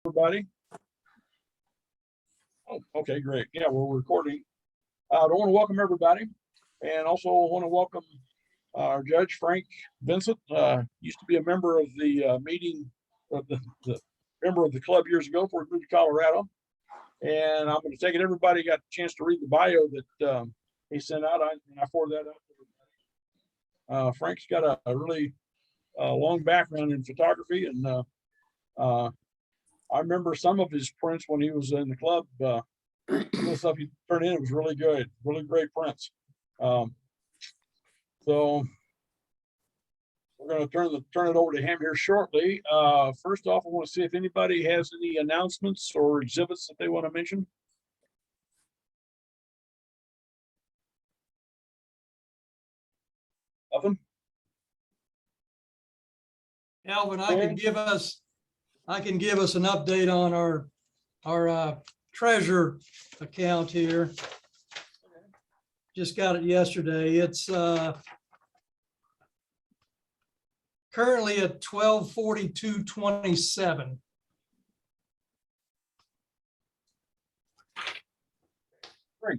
Everybody. Oh, okay, great. Yeah, we're recording. I want to welcome everybody, and also want to welcome our judge, Frank Vincent. Used to be a member of the meeting of the member of the club years ago before we moved to Colorado. And I'm going to take it. Everybody got a chance to read the bio that he sent out. I forwarded that out to everybody. Frank's got a really long background in photography, and I remember some of his prints when he was in the club. Some of the stuff he turned in, it was really good, really great prints. So we're going to turn it over to him here shortly. First off, I want to see if anybody has any announcements or exhibits that they want to mention. Nothing? Alvin, I can give us an update on our treasure account here. Just got it yesterday. It's currently at 1242.27. Great.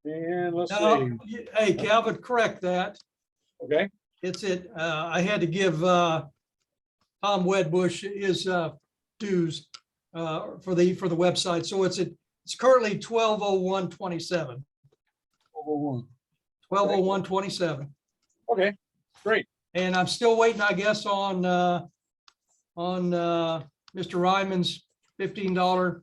And let's see. Hey, Calvin, correct that. Okay. It's I had to give Tom Wedbush his dues for the website. So it's currently 1201.27. 1201.27. Okay, great. And I'm still waiting, I guess, on Mr. Ryman's $15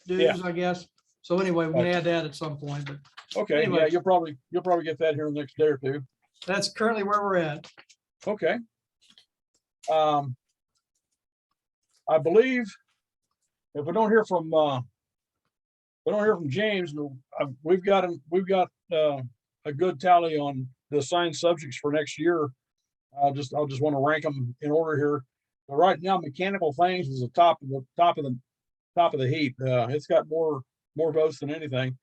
dues, Yeah. I guess. So anyway, we can add that at some point, but Okay, anyway. yeah, you'll probably get that here in the next day or two. That's currently where we're at. Okay. I believe if we don't hear from James, we've got a good tally on the assigned subjects for next year. I'll just want to rank them in order here. But right now, mechanical things is the top of the heap. It's got more votes than anything.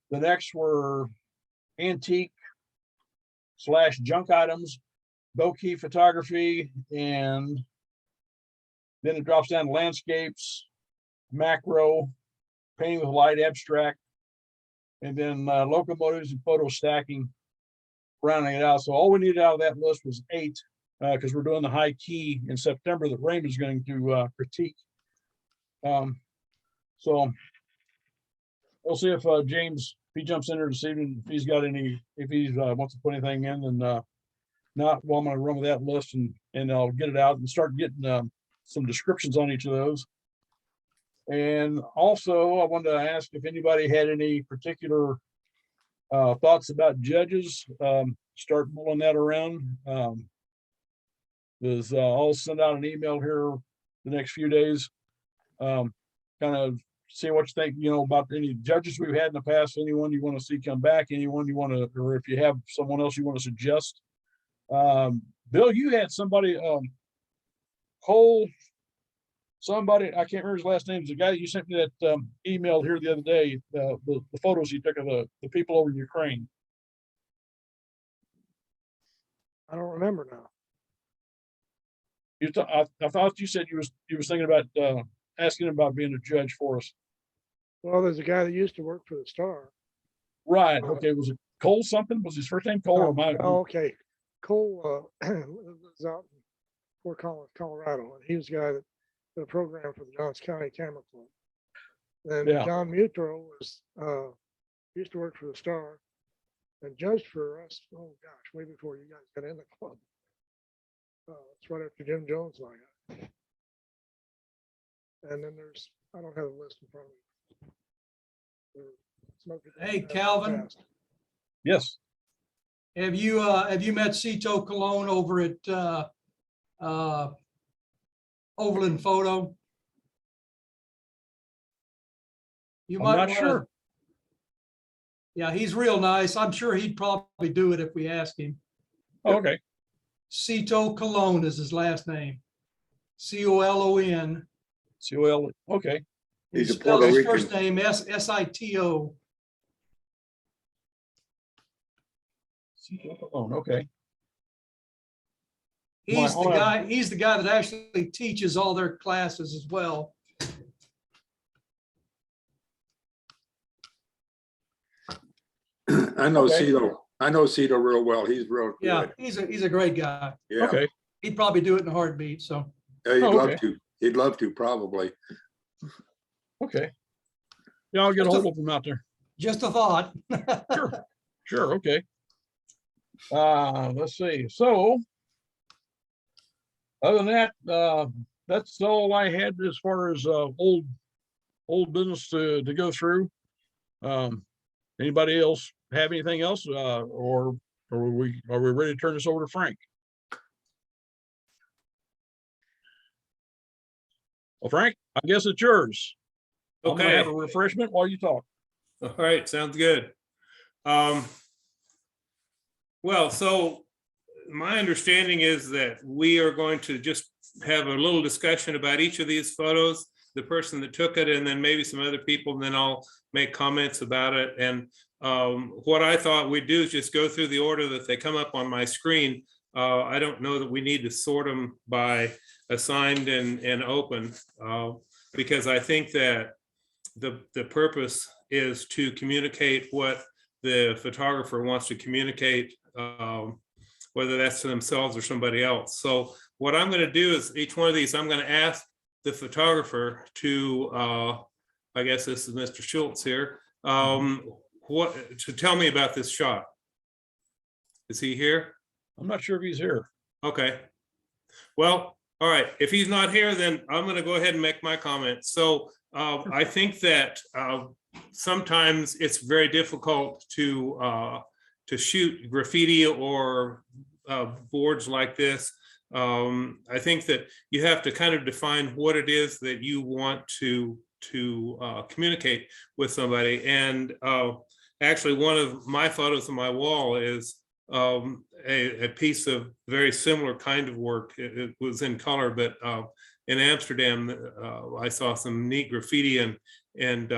The next were antique / junk items, bokeh photography, and then it drops down to landscapes, macro, painting with light, abstract, and then locomotives and photo stacking, rounding it out. So all we needed out of that list was 8, because we're doing the high key in September that Raymond's going to critique. So we'll see if James, if he jumps in there this evening, if he wants to put anything in, and not, well, I'm going to run with that list and I'll get it out and start getting some descriptions on each of those. And also, I wanted to ask if anybody had any particular thoughts about judges. Start mulling that around. I'll send out an email here the next few days. Kind of see what you think, about any judges we've had in the past, anyone you want to see come back, anyone you want to, or if you have someone else you want to suggest. Bill, you had somebody, Cole, somebody, I can't remember his last name, the guy that you sent me that email here the other day, the photos you took of the people over in Ukraine. I don't remember now. I thought you said you was thinking about asking him about being a judge for us. Well, there's a guy that used to work for the Star. Right. Okay. Was it Cole something? Was his first name Cole? Oh, okay. Cole lives out in Fort Collins, Colorado, and he was the guy that did a program for the Johns County Camera Club. Then John Mutro used to work for the Star and judged for us. Oh gosh, way before you guys got in the club. It's right after Jim Jones and I got. And then I don't have a list in front of me. Hey, Calvin. Yes. Have you met Cito Cologne over at Overland Photo? You might I'm not sure. Yeah, he's real nice. I'm sure he'd probably do it if we asked him. Oh, okay. Cito Cologne is his last name. COLON. COL. Okay. He's a Spells Puerto his Rican. first name SITO. Okay. He's the Well, guy that actually teaches all their classes as well. I know Okay. Cito. I know Cito real well. He's real Yeah, good. he's a great guy. Yeah. Okay. He'd probably do it in a heartbeat. So He'd Oh, love okay. to. He'd love to, probably. Okay. Yeah, I'll get a hold of them out there. just a thought. Sure. Sure. Okay. Let's see. So other than that, that's all I had as far as old business to go through. Anybody else have anything else? Or are we ready to turn this over to Frank? Well, Frank, I guess it's yours. I'm gonna have a Okay, refreshment while you talk. all right, sounds good. Well, so my understanding is that we are going to just have a little discussion about each of these photos, the person that took it, and then maybe some other people, and then I'll make comments about it. And what I thought we'd do is just go through the order that they come up on my screen. I don't know that we need to sort them by assigned and open, because I think that the purpose is to communicate what the photographer wants to communicate, whether that's to themselves or somebody else. So what I'm going to do is each one of these, I'm going to ask the photographer to, I guess this is Mr. Schultz here, what to tell me about this shot. Is he here? I'm not sure if he's here. Okay. Well, all right. If he's not here, then I'm going to go ahead and make my comment. So I think that sometimes it's very difficult to shoot graffiti or boards like this. I think that you have to kind of define what it is that you want to communicate with somebody. And actually, one of my photos on my wall is a piece of very similar kind of work. It was in color, but in Amsterdam, I saw some neat graffiti and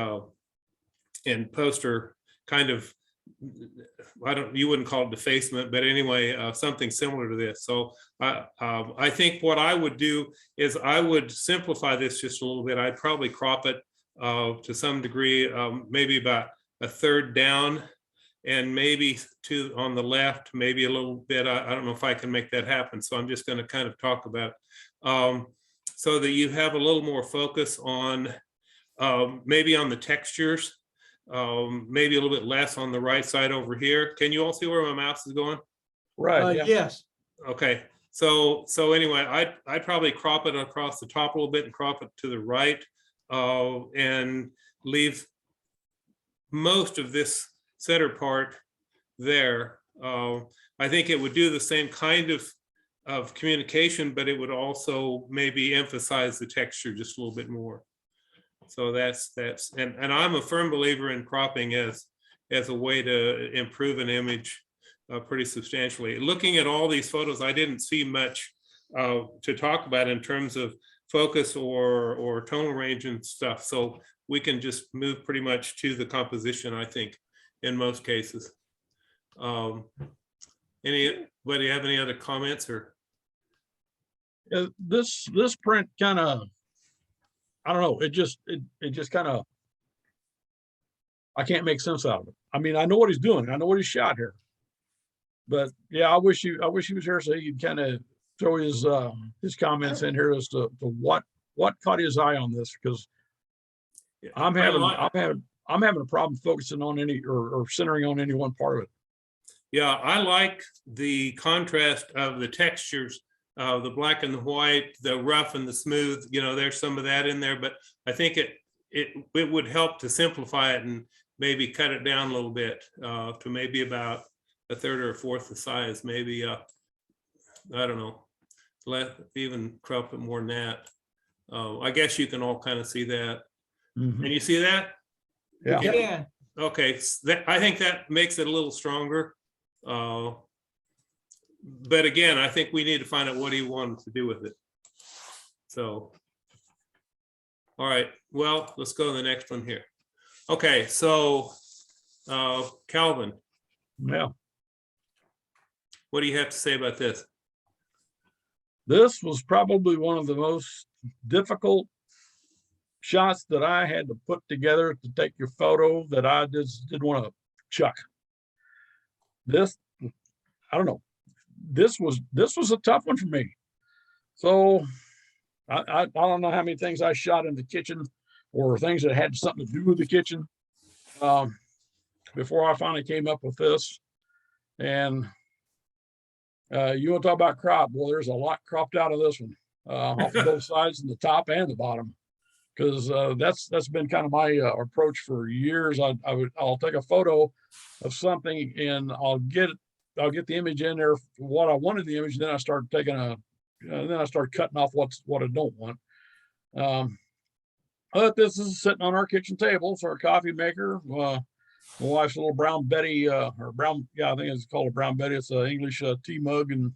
poster kind of, you wouldn't call it defacement, but anyway, something similar to this. So I think what I would do is I would simplify this just a little bit. I'd probably crop it to some degree, maybe about a third down, and maybe on the left, maybe a little bit. I don't know if I can make that happen. So I'm just going to kind of talk about so that you have a little more focus on maybe on the textures, maybe a little bit less on the right side over here. Can you all see where my mouse is going? Right. Yeah. Yes. Okay. So anyway, I'd probably crop it across the top a little bit and crop it to the right, and leave most of this center part there. I think it would do the same kind of communication, but it would also maybe emphasize the texture just a little bit more. So that's and I'm a firm believer in cropping as a way to improve an image pretty substantially. Looking at all these photos, I didn't see much to talk about in terms of focus or tonal range and stuff. So we can just move pretty much to the composition, I think, in most cases. Anybody have any other comments or? This print kind of, I don't know. It just kind of, I can't make sense out of it. I mean, I know what he's doing. I know what he's shot here. But yeah, I wish he was here so he could kind of throw his comments in here as to what caught his eye on this, because I'm having a problem focusing on any or centering on any one part of it. Yeah, I like the contrast of the textures, the black and the white, the rough and the smooth. You know, there's some of that in there, but I think it would help to simplify it and maybe cut it down a little bit to maybe about a third or a fourth the size. Maybe I don't know, even crop it more than that. I guess you can all kind of see that. Mhm. Can you see that? Yeah. Yeah. Okay, I think that makes it a little stronger. But again, I think we need to find out what he wanted to do with it. So, all right, well, let's go to the next one here. Okay, so Calvin. Yeah. What do you have to say about this? This was probably one of the most difficult shots that I had to put together to take your photo that I just didn't want to chuck. This, I don't know. This was a tough one for me. So I don't know how many things I shot in the kitchen or things that had something to do with the kitchen before I finally came up with this. And you want to talk about crop? Well, there's a lot cropped out of this one off of both sides, and the top and the bottom, because that's been kind of my approach for years. I'll take a photo of something and I'll get the image in there for what I wanted the image. Then I start taking then I start cutting off what I don't want. But this is sitting on our kitchen table for a coffee maker. My wife's little brown Betty, or brown, yeah, I think it's called a brown Betty. It's an English tea mug and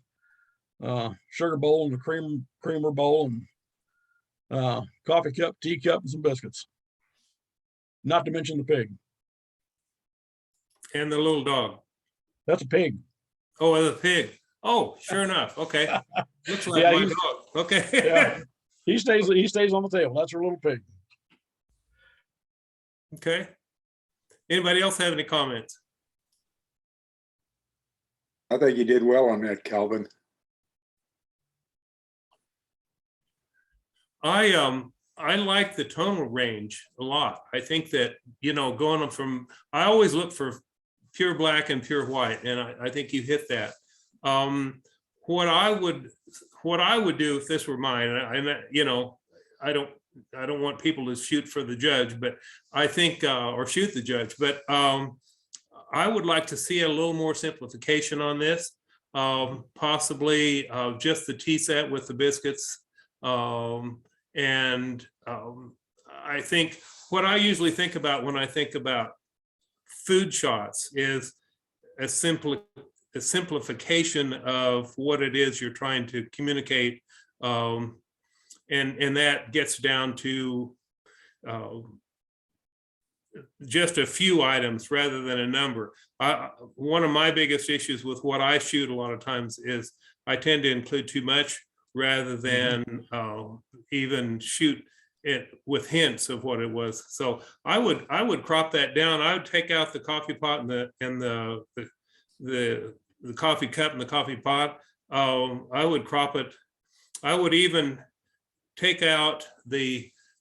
sugar bowl and a creamer bowl and coffee cup, tea cup, and some biscuits. Not to mention the pig. And the little dog. That's a pig. Oh, and the pig. Oh, sure enough. Okay. Looks like Yeah, my dog. Okay. Yeah, he stays on the table. That's her little pig. Okay. Anybody else have any comments? I think you did well on that, Calvin. I like the tonal range a lot. I think that, going from, I always look for pure black and pure white, and I think you hit that. What I would do if this were mine, I don't want people to shoot for the judge, but I think, or shoot the judge, but I would like to see a little more simplification on this. Possibly just the tea set with the biscuits. And I think what I usually think about when I think about food shots is a simplification of what it is you're trying to communicate. And that gets down to just a few items rather than a number. One of my biggest issues with what I shoot a lot of times is I tend to include too much rather than even shoot it with hints of what it was. So I would crop that down. I would take out the coffee pot and the coffee cup and the coffee pot. I would crop it. I would even take out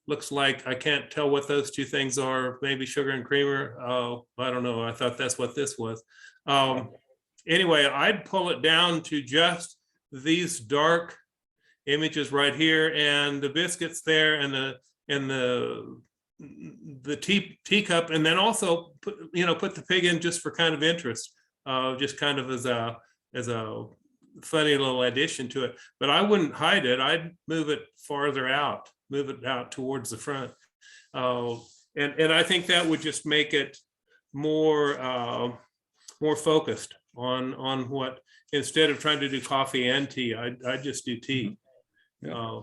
looks like, I can't tell what those two things are, maybe sugar and creamer. I don't know. I thought that's what this was. Anyway, I'd pull it down to just these dark images right here, and the biscuits there, and the teacup, and then also put the pig in just for kind of interest, just kind of as a funny little addition to it. But I wouldn't hide it. I'd move it farther out, move it out towards the front, and I think that would just make it more focused on what, instead of trying to do coffee and tea, I'd just do tea. Yeah.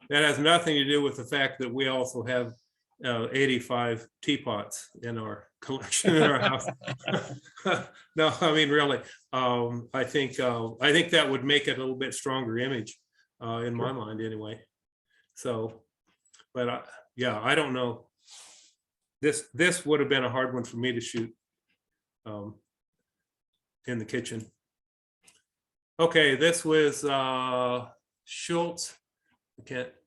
That has nothing to do with the fact that we also have 85 teapots in our collection in our house. No, I mean, really, I think that would make it a little bit stronger image in my mind anyway. So, but yeah, I don't know. This would have been a hard one for me to shoot in the kitchen. Okay, this was Schultz.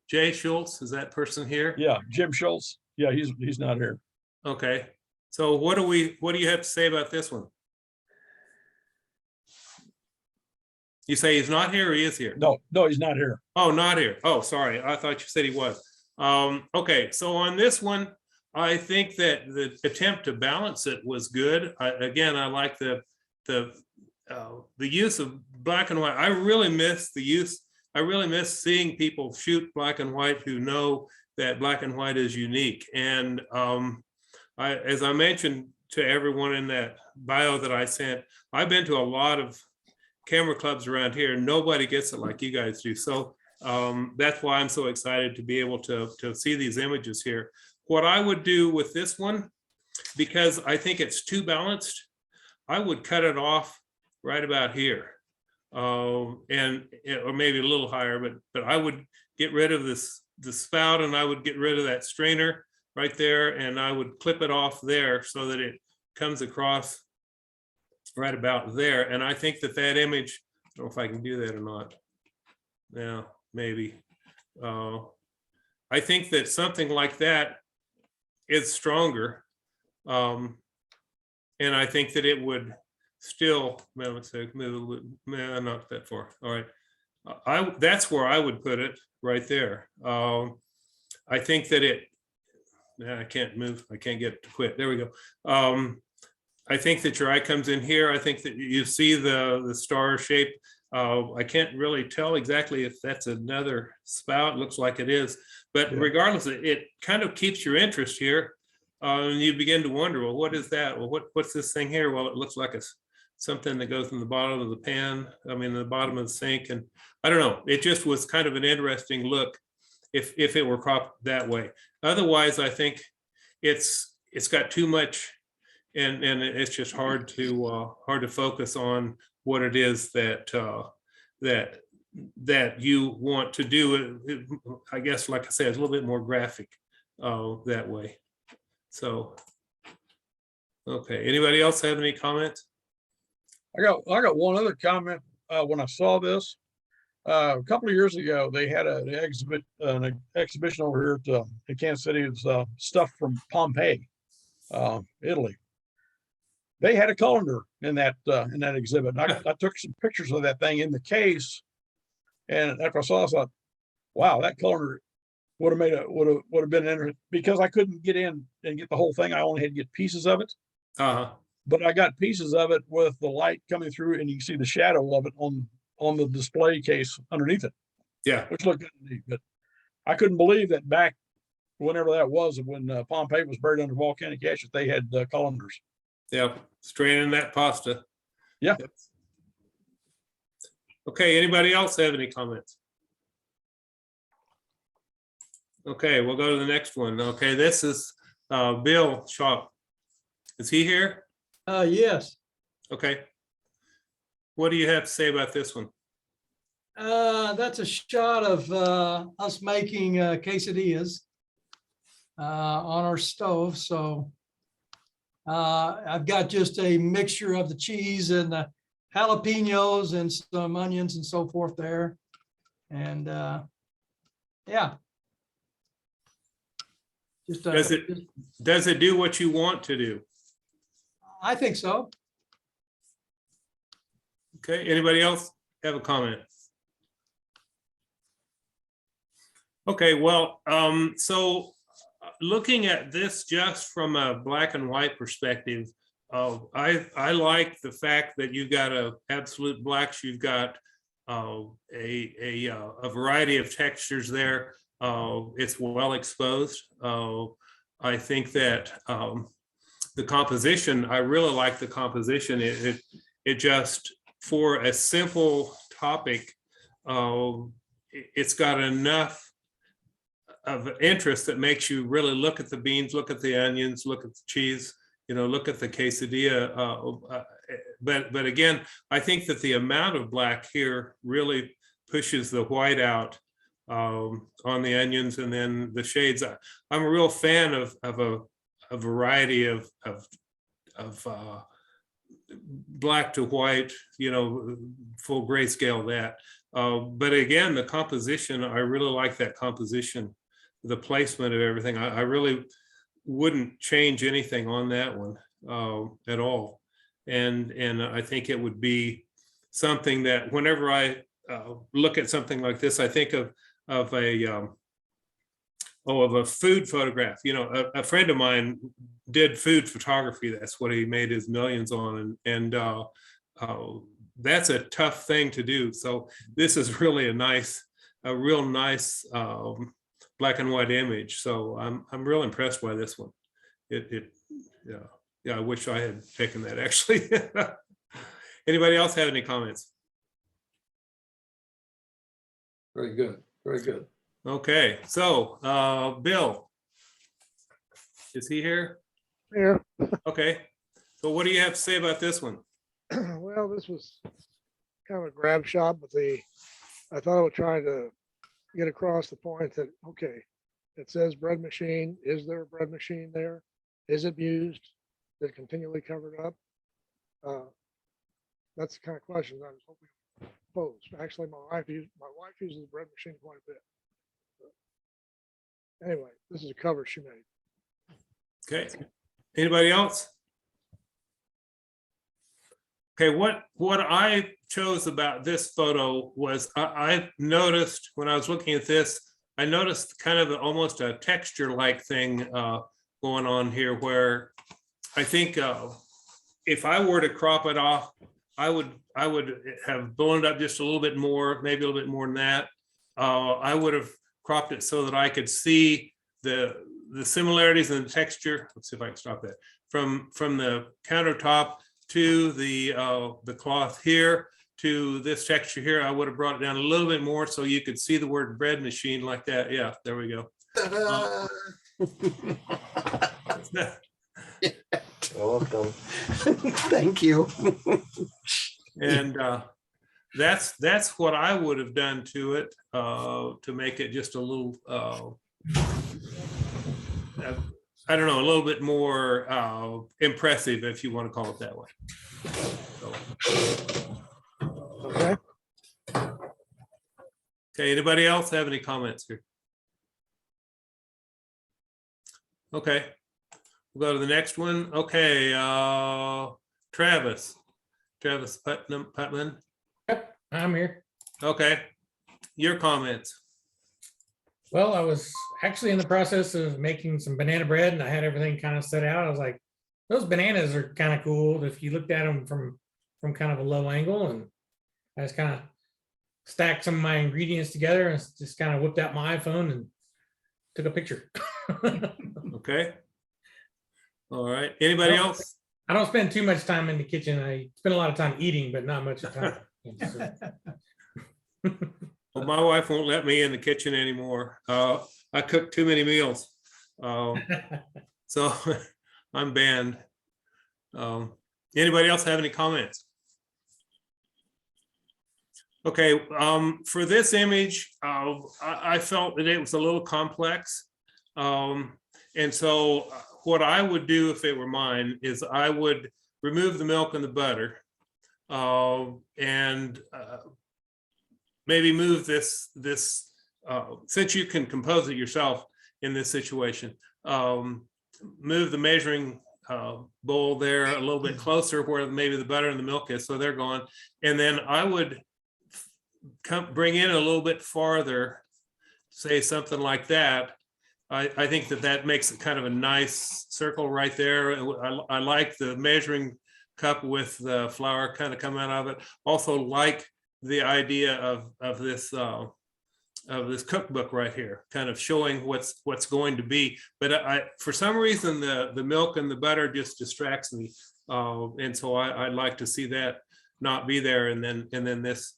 Jay Schultz, is that person here? Yeah, Jim Schultz. Yeah, he's not here. Okay, so what do you have to say about this one? You say he's not here, or he is here? No, he's not here. Oh, not here. Oh, sorry. I thought you said he was. Okay, so on this one, I think that the attempt to balance it was good. Again, I like the use of black and white. I really miss the use. I really miss seeing people shoot black and white who know that black and white is unique. And as I mentioned to everyone in that bio that I sent, I've been to a lot of camera clubs around here. Nobody gets it like you guys do. So that's why I'm so excited to be able to see these images here. What I would do with this one, because I think it's too balanced, I would cut it off right about here. And or maybe a little higher, but I would get rid of the spout, and I would get rid of that strainer right there, and I would clip it off there so that it comes across right about there. And I think that that image, I don't know if I can do that or not. Yeah, maybe. I think that something like that is stronger. And I think that it would still, well, let's say, move, not that far. All right. That's where I would put it, right there. I think that I can't move. I can't get to quit. There we go. I think that your eye comes in here. I think that you see the star shape. I can't really tell exactly if that's another spout. Looks like it is, but regardless, it kind of keeps your interest here. And you begin to wonder, well, what is that? Well, what's this thing here? Well, it looks like something that goes in the bottom of the pan. I mean, the bottom of the sink. And I don't know, it just was kind of an interesting look if it were cropped that way. Otherwise, I think it's got too much, and it's just hard to focus on what it is that you want to do. I guess, like I said, it's a little bit more graphic that way. So, okay. Anybody else have any comments? I got one other comment. When I saw this a couple of years ago, they had an exhibition over here in Kansas City. It was stuff from Pompeii, Italy. They had a colander in that exhibit. And I took some pictures of that thing in the case, and after I saw it, I thought, wow, that colander would have been interesting, because I couldn't get in and get the whole thing. I only had to get pieces of it. But I got pieces of it with the light coming through, and you can see the shadow of it on the display case underneath it. Yeah, which looked good to me. But I couldn't believe that back whenever that was, when Pompeii was buried under volcanic ash, they had colanders. yeah, straining that pasta. Yeah. Yep. Okay, anybody else have any comments? Okay, we'll go to the next one. Okay, this is Bill Shaw. Is he here? Yes. Okay. What do you have to say about this one? That's a shot of us making quesadillas on our stove. So I've got just a mixture of the cheese and the jalapenos and some onions and so forth there. And yeah. Just, does it do what you want to do? I think so. Okay, anybody else have a comment? Okay, well, so looking at this just from a black and white perspective, I like the fact that you've got a absolute blacks, you've got a variety of textures there. It's well exposed. I think that the composition, I really like the composition. It just, for a simple topic, it's got enough of interest that makes you really look at the beans, look at the onions, look at the cheese, look at the quesadilla. But again, I think that the amount of black here really pushes the white out on the onions, and then the shades. I'm a real fan of a variety of black to white, full grayscale that. But again, the composition, I really like that composition, the placement of everything. I really wouldn't change anything on that one at all. And I think it would be something that whenever I look at something like this, I think of a food photograph. A friend of mine did food photography. That's what he made his millions on, and that's a tough thing to do. So this is really a real nice black and white image. So I'm real impressed by this one. Yeah, I wish I had taken that, actually. Anybody else have any comments? Very good, very good. Okay, so Bill, is he here? Yeah. Okay, so what do you have to say about this one? Well, this was kind of a grab shot, but I thought I would try to get across the point that, okay, it says bread machine. Is there a bread machine there? Is it used? Is it continually covered up? That's the kind of questions I was hoping to pose. Actually, my wife uses the bread machine quite a bit. But anyway, this is a cover she made. Okay, anybody else? Okay, what I chose about this photo was I noticed when I was looking at this, I noticed kind of almost a texture-like thing going on here, where I think if I were to crop it off, I would have blown it up just a little bit more, maybe a little bit more than that. I would have cropped it so that I could see the similarities in the texture. Let's see if I can stop that from the countertop to the cloth here to this texture here. I would have brought it down a little bit more so you could see the word bread machine like that. Yeah, there we go. Welcome. Thank you. And that's what I would have done to it to make it just a little I don't know, a little bit more impressive, if you want to call it that way. So. Okay. Okay, anybody else have any comments here? Okay, we'll go to the next one. Okay, Travis Putman. Yep, I'm here. Okay, your comments. Well, I was actually in the process of making some banana bread and I had everything kind of set out. I was like, those bananas are kind of cool if you looked at them from kind of a low angle, and I just kind of stacked some of my ingredients together and just kind of whipped out my iPhone and took a picture. Okay. All right. Anybody else? I don't spend too much time in the kitchen. I spend a lot of time eating, but not much time. Well, my wife won't let me in the kitchen anymore. I cook too many meals. So I'm banned. Anybody else have any comments? Okay, for this image, I felt that it was a little complex. And so what I would do if it were mine is I would remove the milk and the butter and maybe move this since you can compose it yourself in this situation, move the measuring bowl there a little bit closer where maybe the butter and the milk is, so they're gone. And then I would bring in a little bit farther, say something like that. I think that makes it kind of a nice circle right there. I like the measuring cup with the flour kind of coming out of it. Also like the idea of this cookbook right here, kind of showing what's going to be. But for some reason the milk and the butter just distracts me, and so I'd like to see that not be there, and then this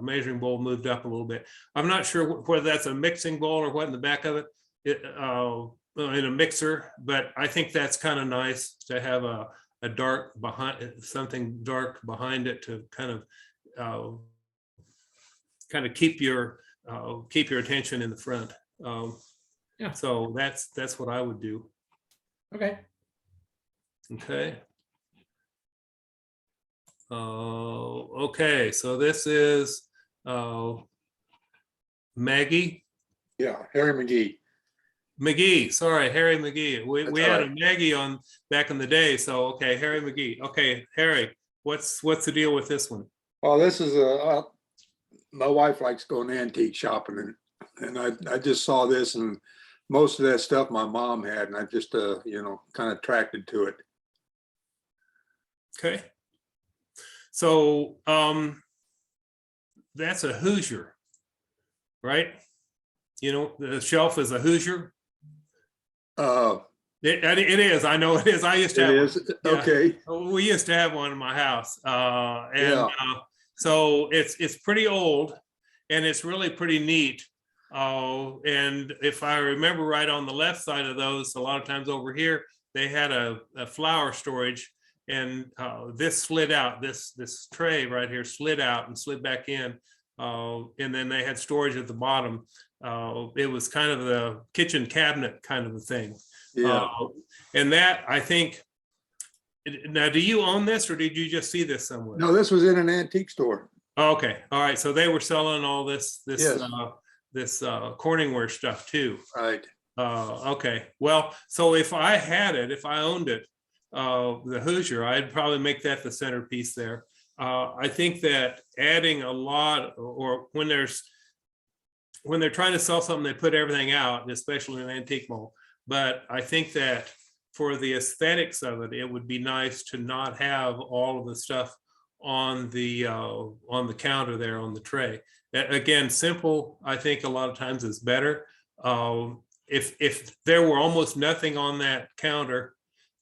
measuring bowl moved up a little bit. I'm not sure whether that's a mixing bowl or what in the back of it, in a mixer, but I think that's kind of nice to have a dark something dark behind it to kind of keep your attention in the front. Yeah. So that's what I would do. Okay. Okay. Okay, so this is Maggie. Yeah, Harry McGee, sorry, Harry McGee. We That's had all a Maggie on back in the day, so okay, Harry McGee. Okay, Harry, what's the deal with this one? Well, this is my wife likes going antique shopping, and I just saw this, and most of that stuff my mom had, and I just kind of attracted to it. Okay. So that's a Hoosier, right? You know, the shelf is a Hoosier. It is. I know it is. I used to have It is. Yeah. Okay. We used to have one in my house, so it's pretty old, and it's really pretty neat. And if I remember right, on the left side of those, a lot of times over here they had a flour storage, this slid out, this tray right here slid out and slid back in. And then they had storage at the bottom. It was kind of the kitchen cabinet kind of a thing. Yeah. And that, I think, now, do you own this or did you just see this somewhere? No, this was in an antique store. Okay, all right. So they were selling all this Yes. Corningware stuff too. Right. Okay, well, so if I had it, if I owned it, the Hoosier, I'd probably make that the centerpiece there. I think that adding a lot, or when they're trying to sell something, they put everything out, especially in an antique mall. But I think that for the aesthetics of it, it would be nice to not have all of the stuff on the counter there on the tray. Again, simple, I think a lot of times is better. If there were almost nothing on that counter,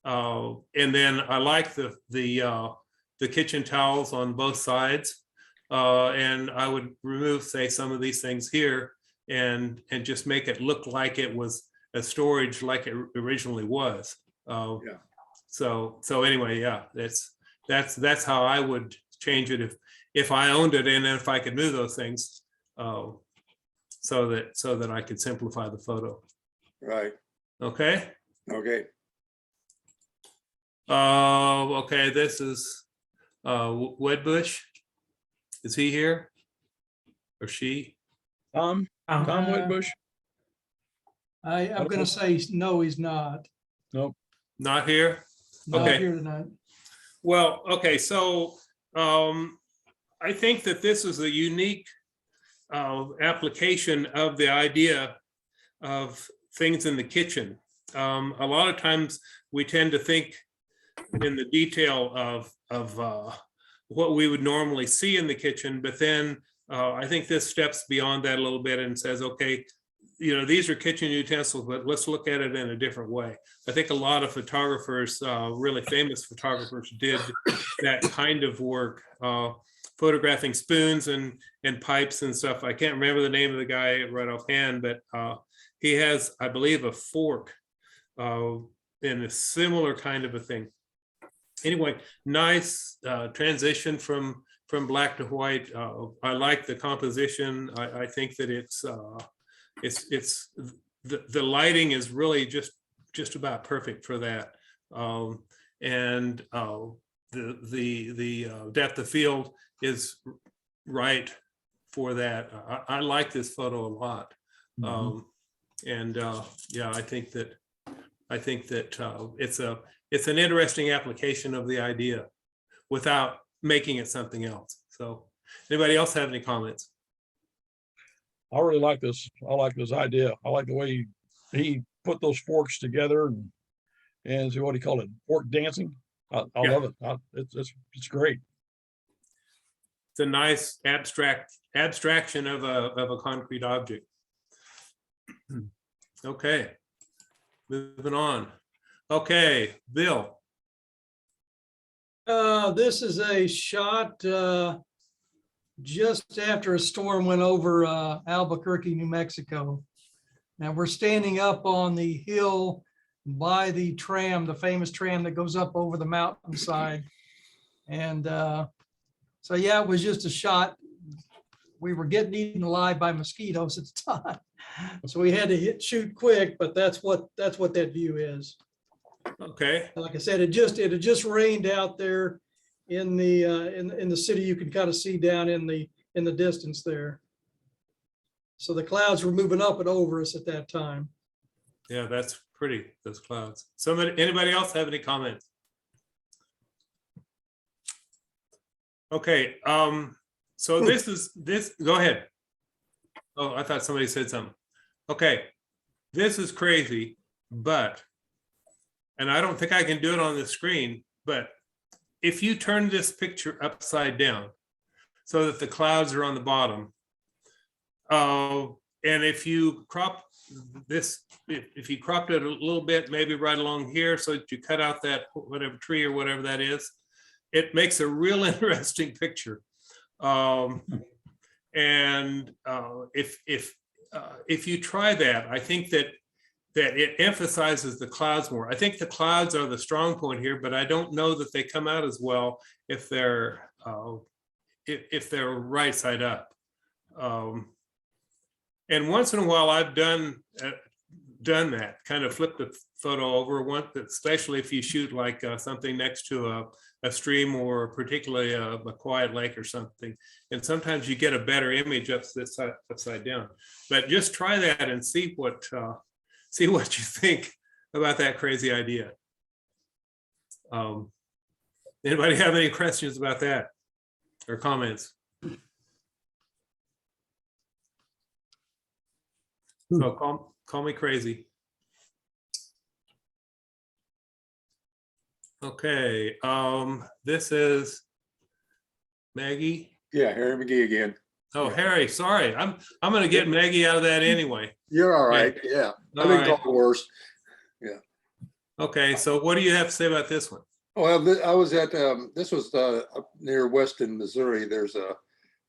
and then I like the kitchen towels on both sides, and I would remove, say, some of these things here and just make it look like it was a storage like it originally was. Yeah. So anyway, yeah, that's how I would change it if I owned it, and if I could move those things, so that I could simplify the photo. Right. Okay. Okay. Okay, this is Wedbush. Is he here? Or she? Tom Whitbush? I'm gonna say, no, he's not. Not here? Not Okay. here tonight. Well, okay, so I think that this is a unique application of the idea of things in the kitchen. A lot of times we tend to think in the detail of what we would normally see in the kitchen, but then I think this steps beyond that a little bit and says, okay, these are kitchen utensils, but let's look at it in a different way. I think a lot of photographers, really famous photographers, did that kind of work, photographing spoons and pipes and stuff. I can't remember the name of the guy right offhand, but he has, I believe, a fork in a similar kind of a thing. Anyway, nice transition from black to white. I like the composition. I think that it's the lighting is really just about perfect for that, and the depth of field is right for that. I like this photo a lot, and yeah, I think that it's an interesting application of the idea without making it something else. So, anybody else have any comments? I really like this. I like this idea. I like the way he put those forks together and see what he called it, fork dancing. I Yeah. love it. It's great. It's a nice abstraction of a concrete object. Okay, moving on. Okay, Bill. This is a shot just after a storm went over Albuquerque, New Mexico. Now we're standing up on the hill by the tram, the famous tram that goes up over the mountainside. And so, yeah, it was just a shot. We were getting eaten alive by mosquitoes at the time. So we had to shoot quick, but that's what that view is. Okay, Like I said, it had just rained out there in the city. You can kind of see down in the distance there. So the clouds were moving up and over us at that time. yeah, that's pretty, those clouds. Anybody else have any comments? Okay, so this, go ahead. Oh, I thought somebody said something. Okay, this is crazy, and I don't think I can do it on the screen, but if you turn this picture upside down so that the clouds are on the bottom, and if you crop this, if you cropped it a little bit, maybe right along here, so that you cut out that whatever tree or whatever that is, it makes a real interesting picture. And if you try that, I think that that it emphasizes the clouds more. I think the clouds are the strong point here, but I don't know that they come out as well if they're right side up. And once in a while, I've done that, kind of flip the photo over one, especially if you shoot like something next to a stream or particularly a quiet lake or something. And sometimes you get a better image upside down. But just try that and see what you think about that crazy idea. Anybody have any questions about that or comments? So call me crazy. Okay, this is Maggie. Yeah, Harry McGee again. Oh, Harry, sorry. I'm gonna get Maggie out of that anyway. You're all right. Yeah, I've All been right. called worse. Okay, so what do you have to say about this one? Well, I was at, this was up near Weston, Missouri. There's a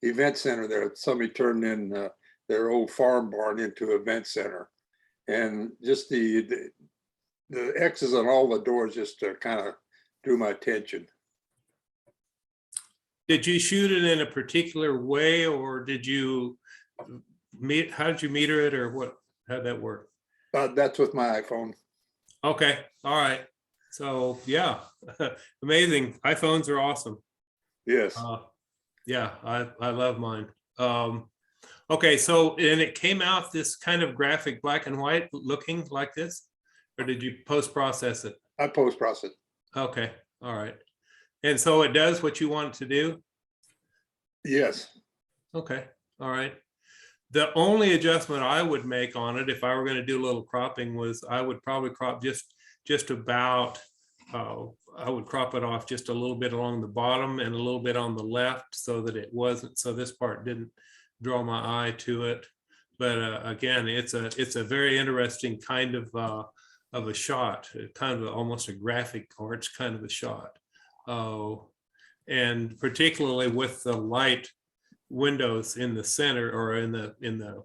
event center there. Somebody turned in their old farm barn into an event center. And just the X's on all the doors just kind of drew my attention. Did you shoot it in a particular way, or did you how did you meter it, or what? How'd that work? That's with my iPhone. Okay, all right. So yeah, amazing. iPhones are awesome. Yes. Yeah, I love mine. Okay, so and it came out this kind of graphic black and white looking like this, or did you post-process it? I post-process. Okay, all right. And so it does what you want it to do? Yes. Okay, all right. The only adjustment I would make on it, if I were going to do a little cropping, was I would probably crop just about, I would crop it off just a little bit along the bottom and a little bit on the left so that it wasn't, so this part didn't draw my eye to it. But again, it's a very interesting kind of a shot, kind of almost a graphic arts kind of a shot. And particularly with the light windows in the center or in the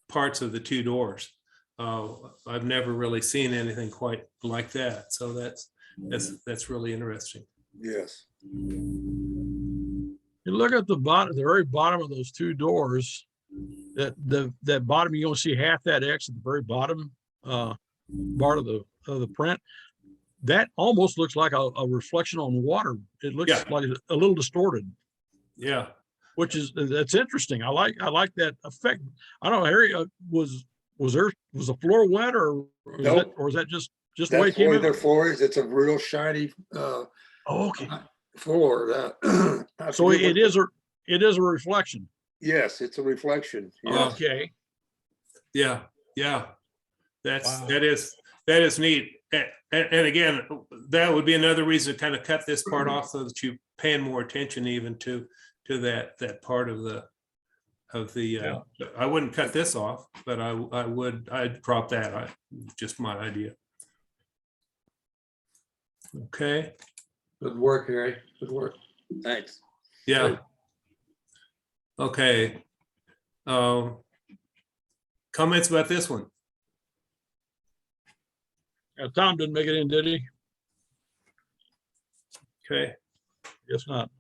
parts of the two doors. I've never really seen anything quite like that. So that's really interesting. Yes. You look at the bottom, the very bottom of those two doors, that bottom, you don't see half that X at the very bottom part of the print. That almost looks like a reflection on water. It looks like a little distorted. Yeah. That's interesting. I like that effect. I don't know, Harry, was the floor wet or was that just the way it came out? Their floor is. It's a real shiny Okay. floor. So it is a reflection. Yes, it's a reflection. Yes. Okay. Yeah. Wow. That is neat. And again, that would be another reason to kind of cut this part off so that you paying more attention even to that part of the I wouldn't cut this off, but I'd crop that. Just my idea. Okay. Good work, Harry. Good work. Thanks. Yeah. Okay. Comments about this one? Tom didn't make it in, did he? Okay. Guess not.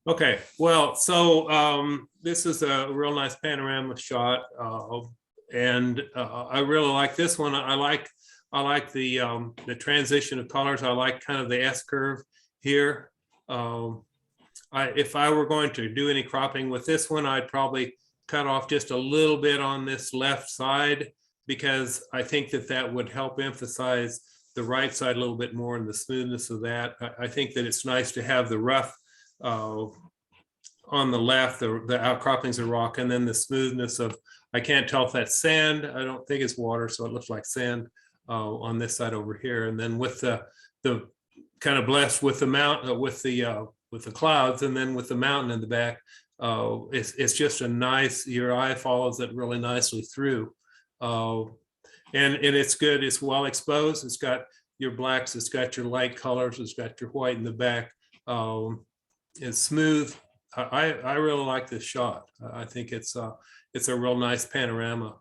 Okay, well, so this is a real nice panorama shot, and I really like this one. I like the transition of colors. I like kind of the S curve here. If I were going to do any cropping with this one, I'd probably cut off just a little bit on this left side, because I think that would help emphasize the right side a little bit more and the smoothness of that. I think that it's nice to have the rough on the left, the outcroppings of rock, and then the smoothness of, I can't tell if that's sand. I don't think it's water, so it looks like sand on this side over here. And then with the kind of blessed with the mountain, with the clouds, and then with the mountain in the back, it's just a nice, your eye follows it really nicely through. And it's good. It's well exposed. It's got your blacks. It's got your light colors. It's got your white in the back. It's smooth. I really like this shot. I think it's a real nice panorama.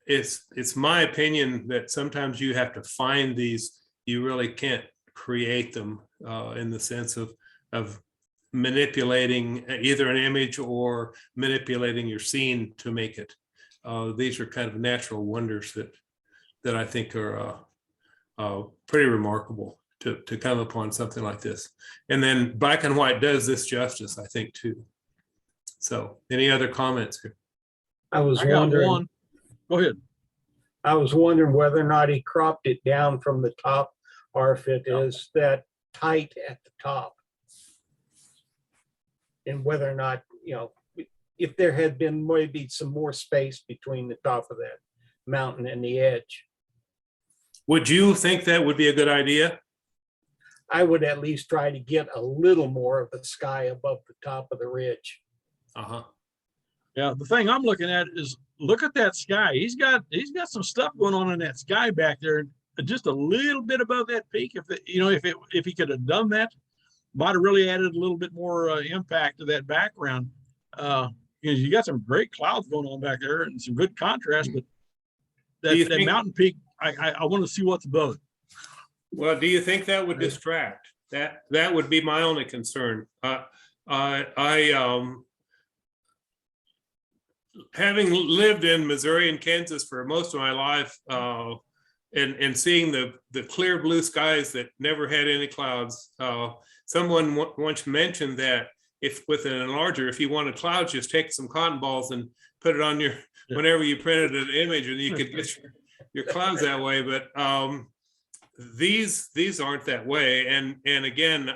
it's my opinion that sometimes you have to find these, you really can't create them in the sense of manipulating either an image or manipulating your scene to make it. These are kind of natural wonders that I think are pretty remarkable to come upon something like this. And then black and white does this justice, I think, too. So any other comments here? I was I got wondering, one. Go ahead. I was wondering whether or not he cropped it down from the top or if it is that tight at the top. And whether or not, you know, if there had been maybe some more space between the top of that mountain and the edge. Would you think that would be a good idea? I would at least try to get a little more of the sky above the top of the ridge. Uh-huh. Yeah, the thing I'm looking at is look at that sky. He's got some stuff going on in that sky back there, just a little bit above that peak. If he could have done that, might have really added a little bit more impact to that background. You got some great clouds going on back there and some good contrast, but that mountain peak, I want to see what's above it. Well, do you think that would distract? That would be my only concern. Having lived in Missouri and Kansas for most of my life, and seeing the clear blue skies that never had any clouds, someone once mentioned that if with an enlarger, if you wanted clouds, just take some cotton balls and put it on whenever you printed an image, and you could get your clouds that way. But these aren't that way. And again,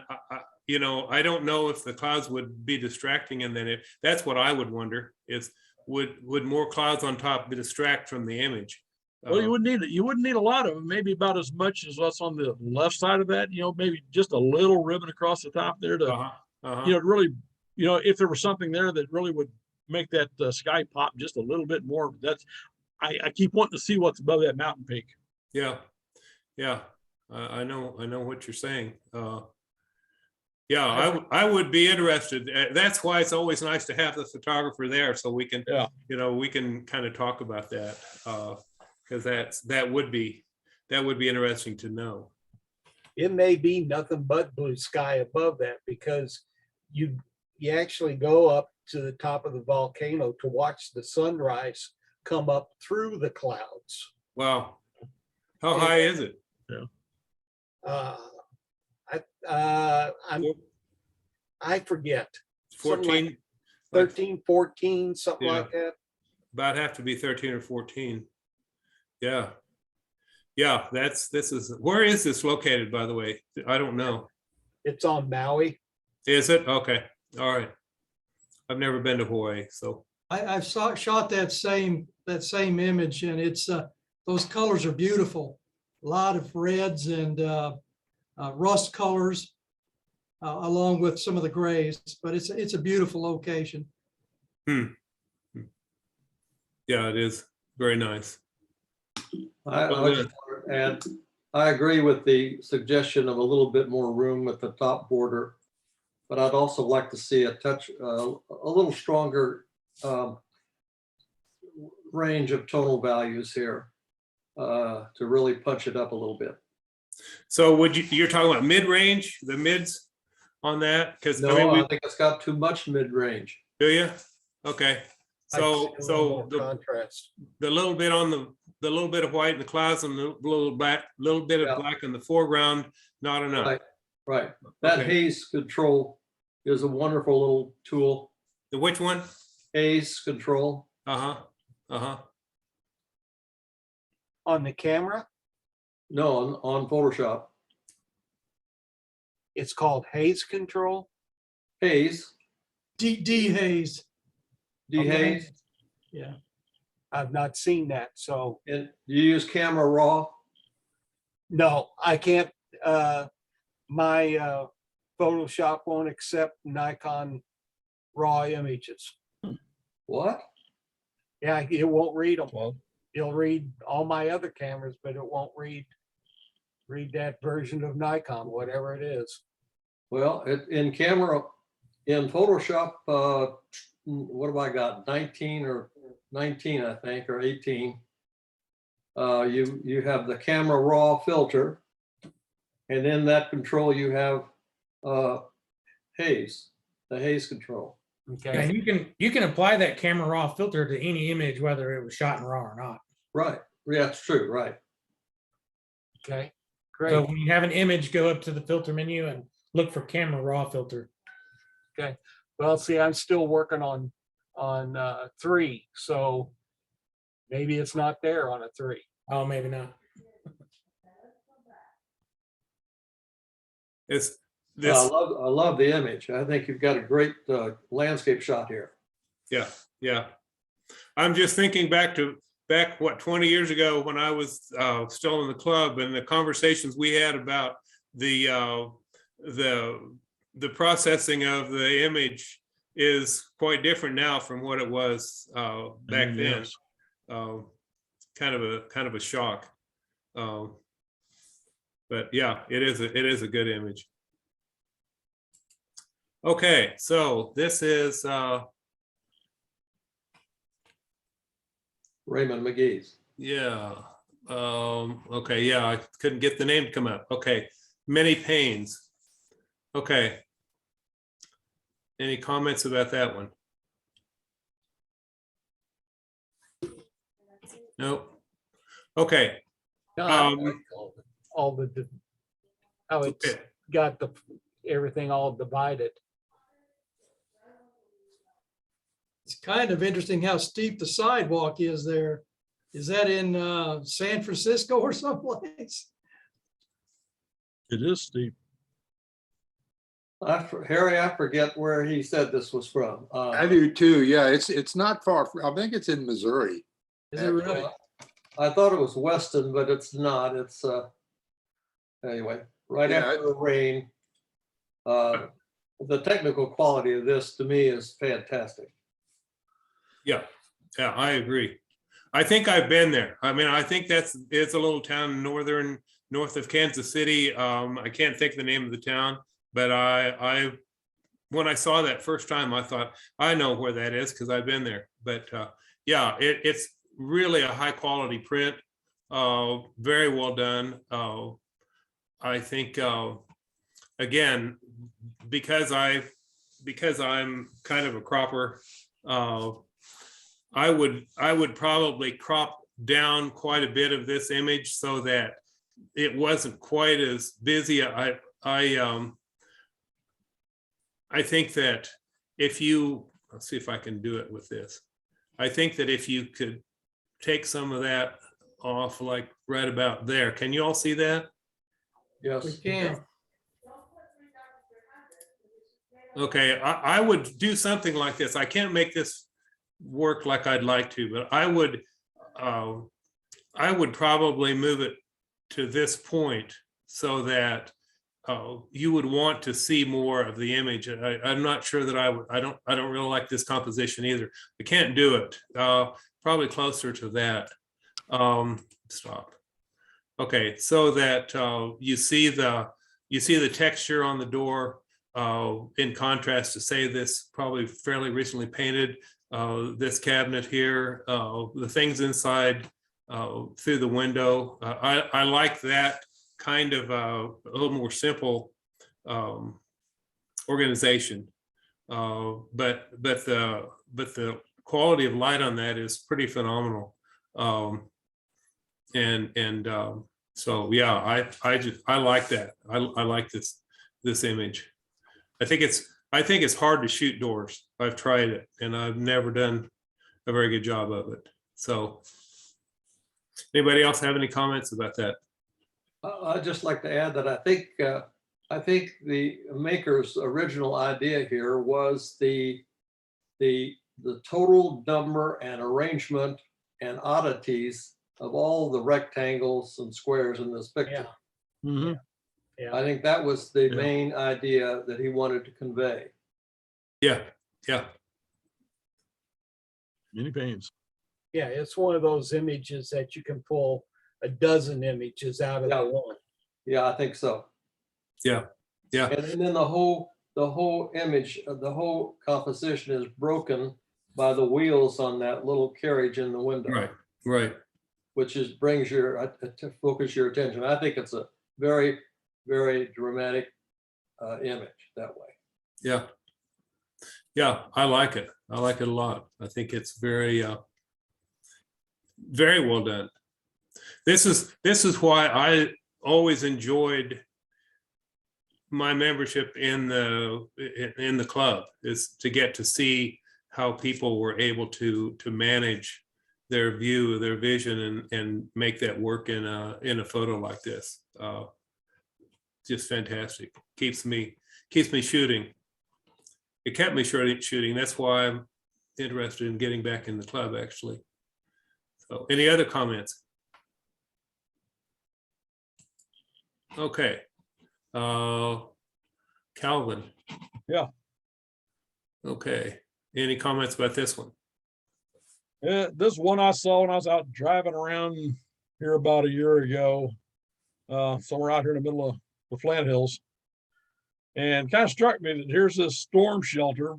I don't know if the clouds would be distracting, and then that's what I would wonder is would more clouds on top distract from the image? Well, you wouldn't need a lot of them, maybe about as much as what's on the left side of that, maybe just a little ribbon across the top there to, really, if there was something there that really would make that sky pop just a little bit more. I keep wanting to see what's above that mountain peak. Yeah. I know what you're saying. Yeah, I would be interested. That's why it's always nice to have the photographer there, so we can, we can kind of talk about that, because that would be interesting to know. It may be nothing but blue sky above that, because you actually go up to the top of the volcano to watch the sunrise come up through the clouds. Wow. How high is it? I forget. 14, like 13, 14, something like that. About have to be 13 or 14. Yeah. Where is this located, by the way? I don't know. It's on Maui. Is it? Okay. All right. I've never been to Hawaii, so. I've shot that same image, and it's those colors are beautiful. A lot of reds and rust colors, along with some of the grays, but it's a beautiful location. Yeah, it is very nice. I just want to add, I agree with the suggestion of a little bit more room at the top border, but I'd also like to see a little stronger range of tonal values here to really punch it up a little bit. So you're talking about mid-range, the mids on that? Because No, I think it's got too much mid-range. Do you? Okay. So the contrast, the little bit on the little bit of white in the clouds and the little bit of black in the foreground, not enough. Right. That haze control is a wonderful little tool. The which one? Haze control. on the camera. No, on Photoshop. It's called haze control. Haze. Dehaze. Dehaze. Yeah. I've not seen that, so And you use camera raw? no, I can't. My Photoshop won't accept Nikon raw images. What? Yeah, it won't read them. Well, It'll read all my other cameras, but it won't read that version of Nikon, whatever it is. Well, in Photoshop, what have I got? 19, I think, or 18. You have the camera raw filter. And in that control, you have haze, the haze control. Okay, And you can apply that camera raw filter to any image, whether it was shot in RAW or not. Right. Yeah, that's true. Right. okay, So great. when you have an image, go up to the filter menu and look for camera raw filter. Well, see, I'm still working on 3, so maybe it's not there on a 3. Oh, maybe not. It's I this, love the image. I think you've got a great landscape shot here. yeah, yeah. I'm just thinking back, what, 20 years ago when I was still in the club, and the conversations we had about the processing of the image is quite different now from what it was back then. Yes. Kind of a shock. But yeah, it is a good image. Okay, so this is Raymond McGee's. yeah. Okay, yeah, I couldn't get the name to come up. Okay, many pains. Okay. Any comments about that one? Nope. Okay. No, I Um, like all the how it's okay. got everything all divided. It's kind of interesting how steep the sidewalk is there. Is that in San Francisco or someplace? It is steep. Harry, I forget where he said this was from. I do too. Yeah, it's not far. I think it's in Missouri. Is it really? I thought it was Weston, but it's not. It's anyway, right Yeah, after the rain. The technical quality of this to me is fantastic. Yeah, I agree. I think I've been there. I mean, I think it's a little town north of Kansas City. I can't think of the name of the town, but when I saw that first time, I thought, I know where that is because I've been there. But yeah, it's really a high quality print, very well done. I think again, because I'm kind of a cropper, I would probably crop down quite a bit of this image so that it wasn't quite as busy. I think that let's see if I can do it with this. I think that if you could take some of that off, like right about there. Can you all see that? Yes. We can. Okay, I would do something like this. I can't make this work like I'd like to, but I would probably move it to this point so that you would want to see more of the image. I'm not sure that I don't really like this composition either. I can't do it. Probably closer to that. Stop. Okay, so that you see the texture on the door in contrast to, say, this probably fairly recently painted, this cabinet here, the things inside through the window. I like that kind of a little more simple organization, but the quality of light on that is pretty phenomenal. So yeah, I like that. I like this image. I think it's hard to shoot doors. I've tried it and I've never done a very good job of it. So anybody else have any comments about that? I'd just like to add that I think the maker's original idea here was the total number and arrangement and oddities of all the rectangles and squares in this picture. Yeah. Mhm. Yeah. I think that was the Yeah. main idea that he wanted to convey. Yeah, Many pains. Yeah, it's one of those images that you can pull a dozen images out of Yeah. the one. Yeah, I think so. yeah. And then the whole image, the whole composition is broken by the wheels on that little carriage in the window. Right. which is brings your to focus your attention. I think it's a very, very dramatic image that way. Yeah. Yeah, I like it. I like it a lot. I think it's very, very well done. This is why I always enjoyed my membership in the club, is to get to see how people were able to manage their view, their vision, and make that work in a photo like this. Just fantastic. Keeps me shooting. It kept me shooting. That's why I'm interested in getting back in the club, actually. So, any other comments? Okay. Calvin. Yeah. Okay. Any comments about this one? Yeah, this one I saw when I was out driving around here about a year ago, somewhere out here in the middle of the Flint Hills. And kind of struck me that here's this storm shelter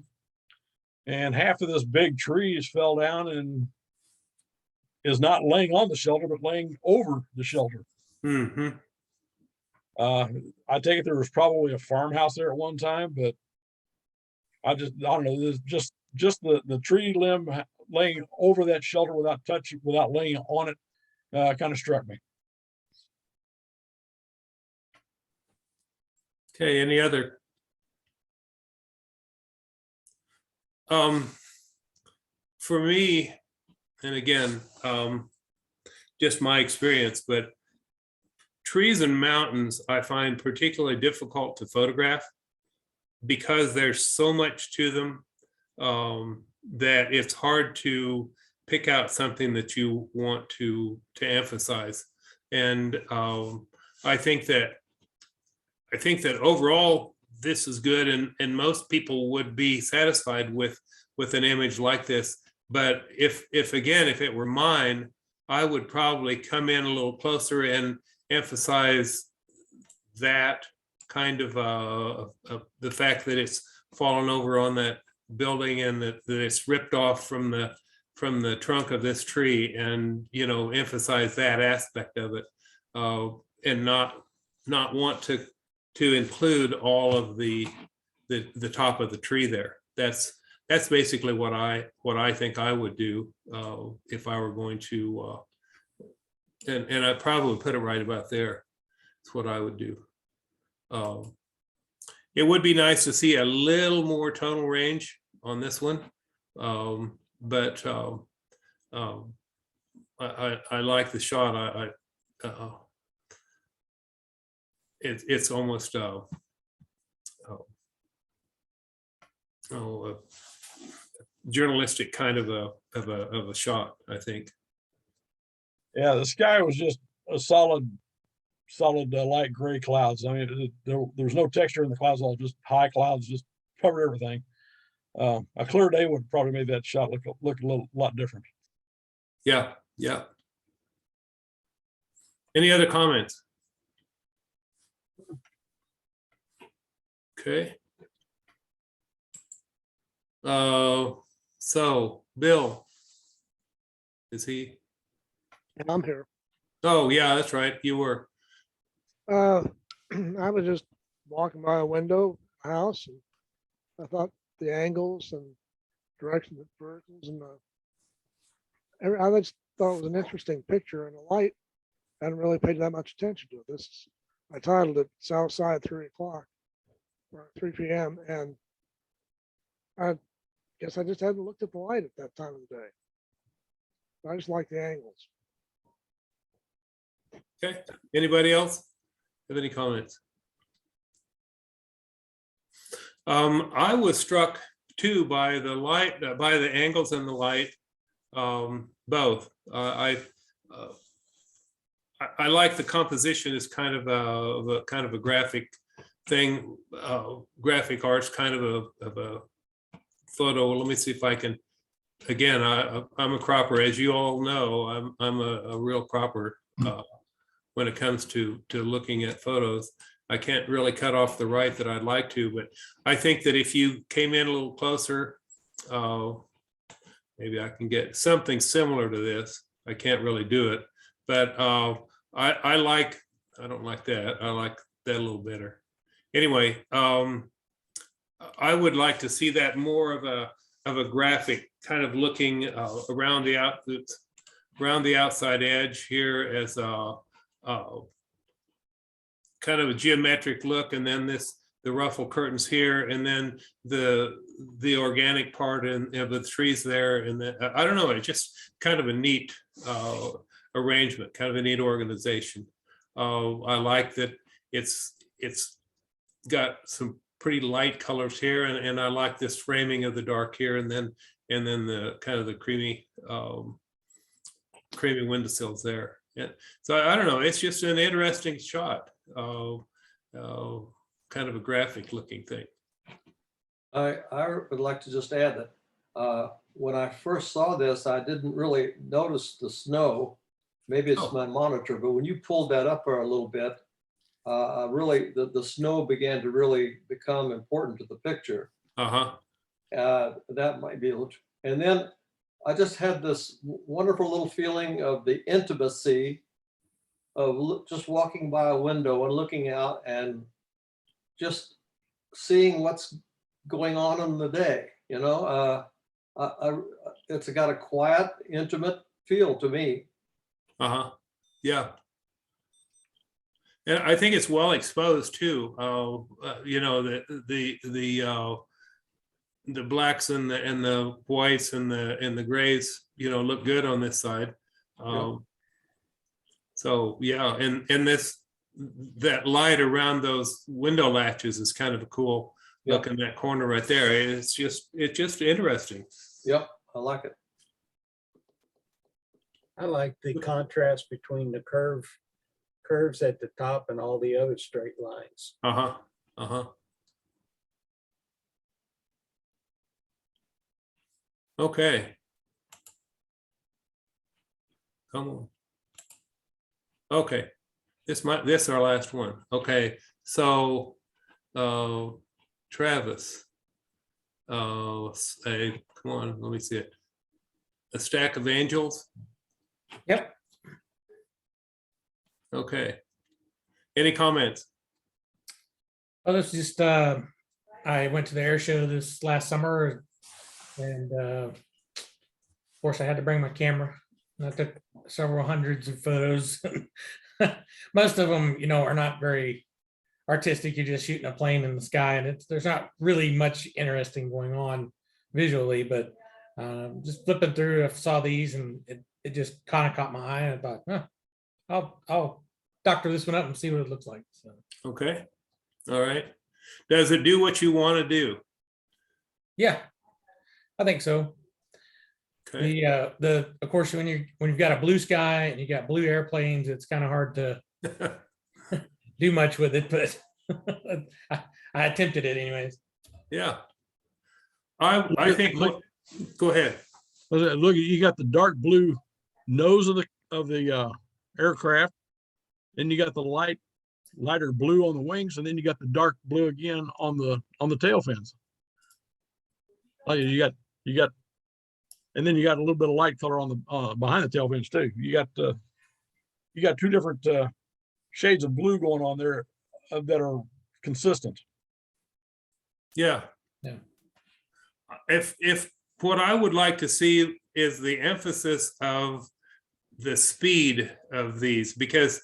and half of this big trees fell down and is not laying on the shelter, but laying over the shelter. Mm-hmm. I take it there was probably a farmhouse there at one time, but I don't know, there's just the tree limb laying over that shelter without laying on it, kind of struck me. Okay, any other? For me, and again, just my experience, but trees and mountains I find particularly difficult to photograph because there's so much to them that it's hard to pick out something that you want to emphasize. And I think that overall this is good, and most people would be satisfied with an image like this. But if it were mine, I would probably come in a little closer and emphasize that kind of the fact that it's fallen over on that building and that it's ripped off from the trunk of this tree, and emphasize that aspect of it, and not want to include all of the top of the tree there. That's basically what I think I would do if I were going to, and I probably put it right about there. That's what I would do. It would be nice to see a little more tonal range on this one, but I like the shot. It's almost a journalistic kind of a shot, I think. Yeah, the sky was just a solid light gray clouds. I mean, there's no texture in the clouds, all just high clouds, just covered everything. A clear day would probably make that shot look a lot different. Yeah. Any other comments? Okay. So Bill, is he? And I'm here. Oh yeah, that's right. You were. I was just walking by a window house, and I thought the angles and direction of the verticals and I just thought it was an interesting picture, and the light, I hadn't really paid that much attention to it. I titled it Southside 3 o'clock or 3 p.m. and I guess I just hadn't looked at the light at that time of the day. I just like the angles. Okay. Anybody else have any comments? I was struck too by the light, by the angles and the light, both. I like the composition as kind of a graphic thing, graphic arts kind of a photo. Let me see if I can. Again, I'm a cropper, as you all know. I'm a real cropper when it comes to looking at photos. I can't really cut off the right that I'd like to, but I think that if you came in a little closer, maybe I can get something similar to this. I can't really do it, but I don't like that. I like that a little better. Anyway, I would like to see that more of a graphic, kind of looking around the outside edge here as a kind of a geometric look, and then the ruffle curtains here, and then the organic part and of the trees there, and I don't know, it's just kind of a neat arrangement, kind of a neat organization. I like that it's got some pretty light colors here, and I like this framing of the dark here, and then the kind of the creamy windowsills there. Yeah. So I don't know, it's just an interesting shot. Kind of a graphic looking thing. I would like to just add that when I first saw this, I didn't really notice the snow. Maybe it's my monitor, but when you pulled that up a little bit, really the snow began to really become important to the picture. That might be a little, and then I just had this wonderful little feeling of the intimacy of just walking by a window and looking out and just seeing what's going on in the day. You know, it's got a quiet, intimate feel to me. Yeah. And I think it's well exposed too. You know, the blacks and the whites and the grays, you know, look good on this side. So yeah, and that light around those window latches is kind of a cool look in that corner right there. It's just interesting. Yep, I like it. I like the contrast between the curves at the top and all the other straight lines. Okay. Come on. Okay. This is our last one. Okay. So Travis. Come on, let me see it. A stack of angels. Yep. Okay. Any comments? Well, this is just, I went to the air show this last summer, and of course I had to bring my camera. And I took several hundreds of photos. Most of them, you know, are not very artistic. You're just shooting a plane in the sky, and there's not really much interesting going on visually, but just flipping through, I saw these and it just kind of caught my eye, and I thought, I'll doctor this one up and see what it looks like. So. Okay. All right. Does it do what you want to do? Yeah, I think so. Okay. Of course, when you've got a blue sky and you got blue airplanes, it's kind of hard to do much with it, but I attempted it anyways. Yeah. I think. Go ahead. Look, you got the dark blue nose of the aircraft, then you got the lighter blue on the wings, and then you got the dark blue again on the tail fins. Like you got, and then you got a little bit of light color on the behind the tail fins too. You got two different shades of blue going on there that are consistent. Yeah. Yeah. If what I would like to see is the emphasis of the speed of these, because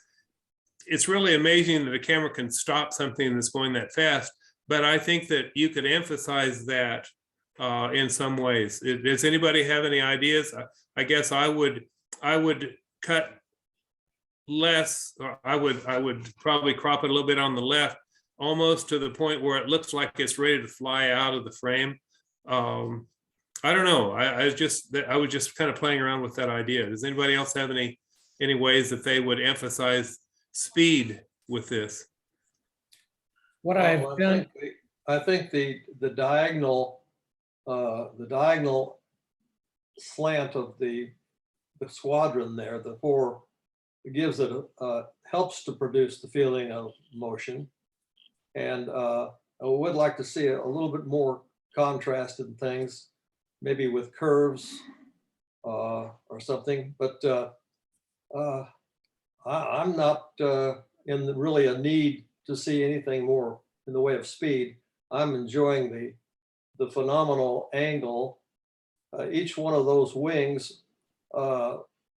it's really amazing that a camera can stop something that's going that fast. But I think that you could emphasize that in some ways. Does anybody have any ideas? I guess I would cut less, or I would probably crop it a little bit on the left, almost to the point where it looks like it's ready to fly out of the frame. I don't know. I was just kind of playing around with that idea. Does anybody else have any ways that they would emphasize speed with this? What I've done, I think the diagonal slant of the squadron there, the four, it gives it helps to produce the feeling of motion. And I would like to see a little bit more contrast in things, maybe with curves or something. But I'm not in really a need to see anything more in the way of speed. I'm enjoying the phenomenal angle. Each one of those wings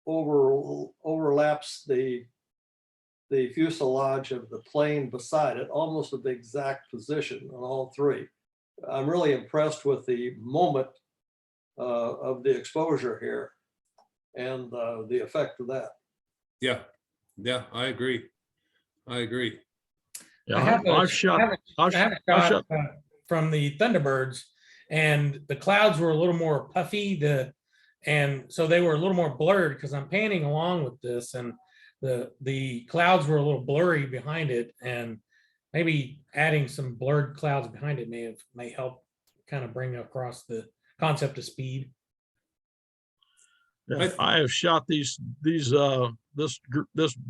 overlaps the fuselage of the plane beside it, almost at the exact position on all three. I'm really impressed with the moment of the exposure here and the effect of that. Yeah, yeah, I agree. I agree. I have a- I've shot, I have a shot from the Thunderbirds, and the clouds were a little more puffy, and so they were a little more blurred because I'm panning along with this, and the clouds were a little blurry behind it, and maybe adding some blurred clouds behind it may help kind of bring across the concept of speed. yeah, I have shot this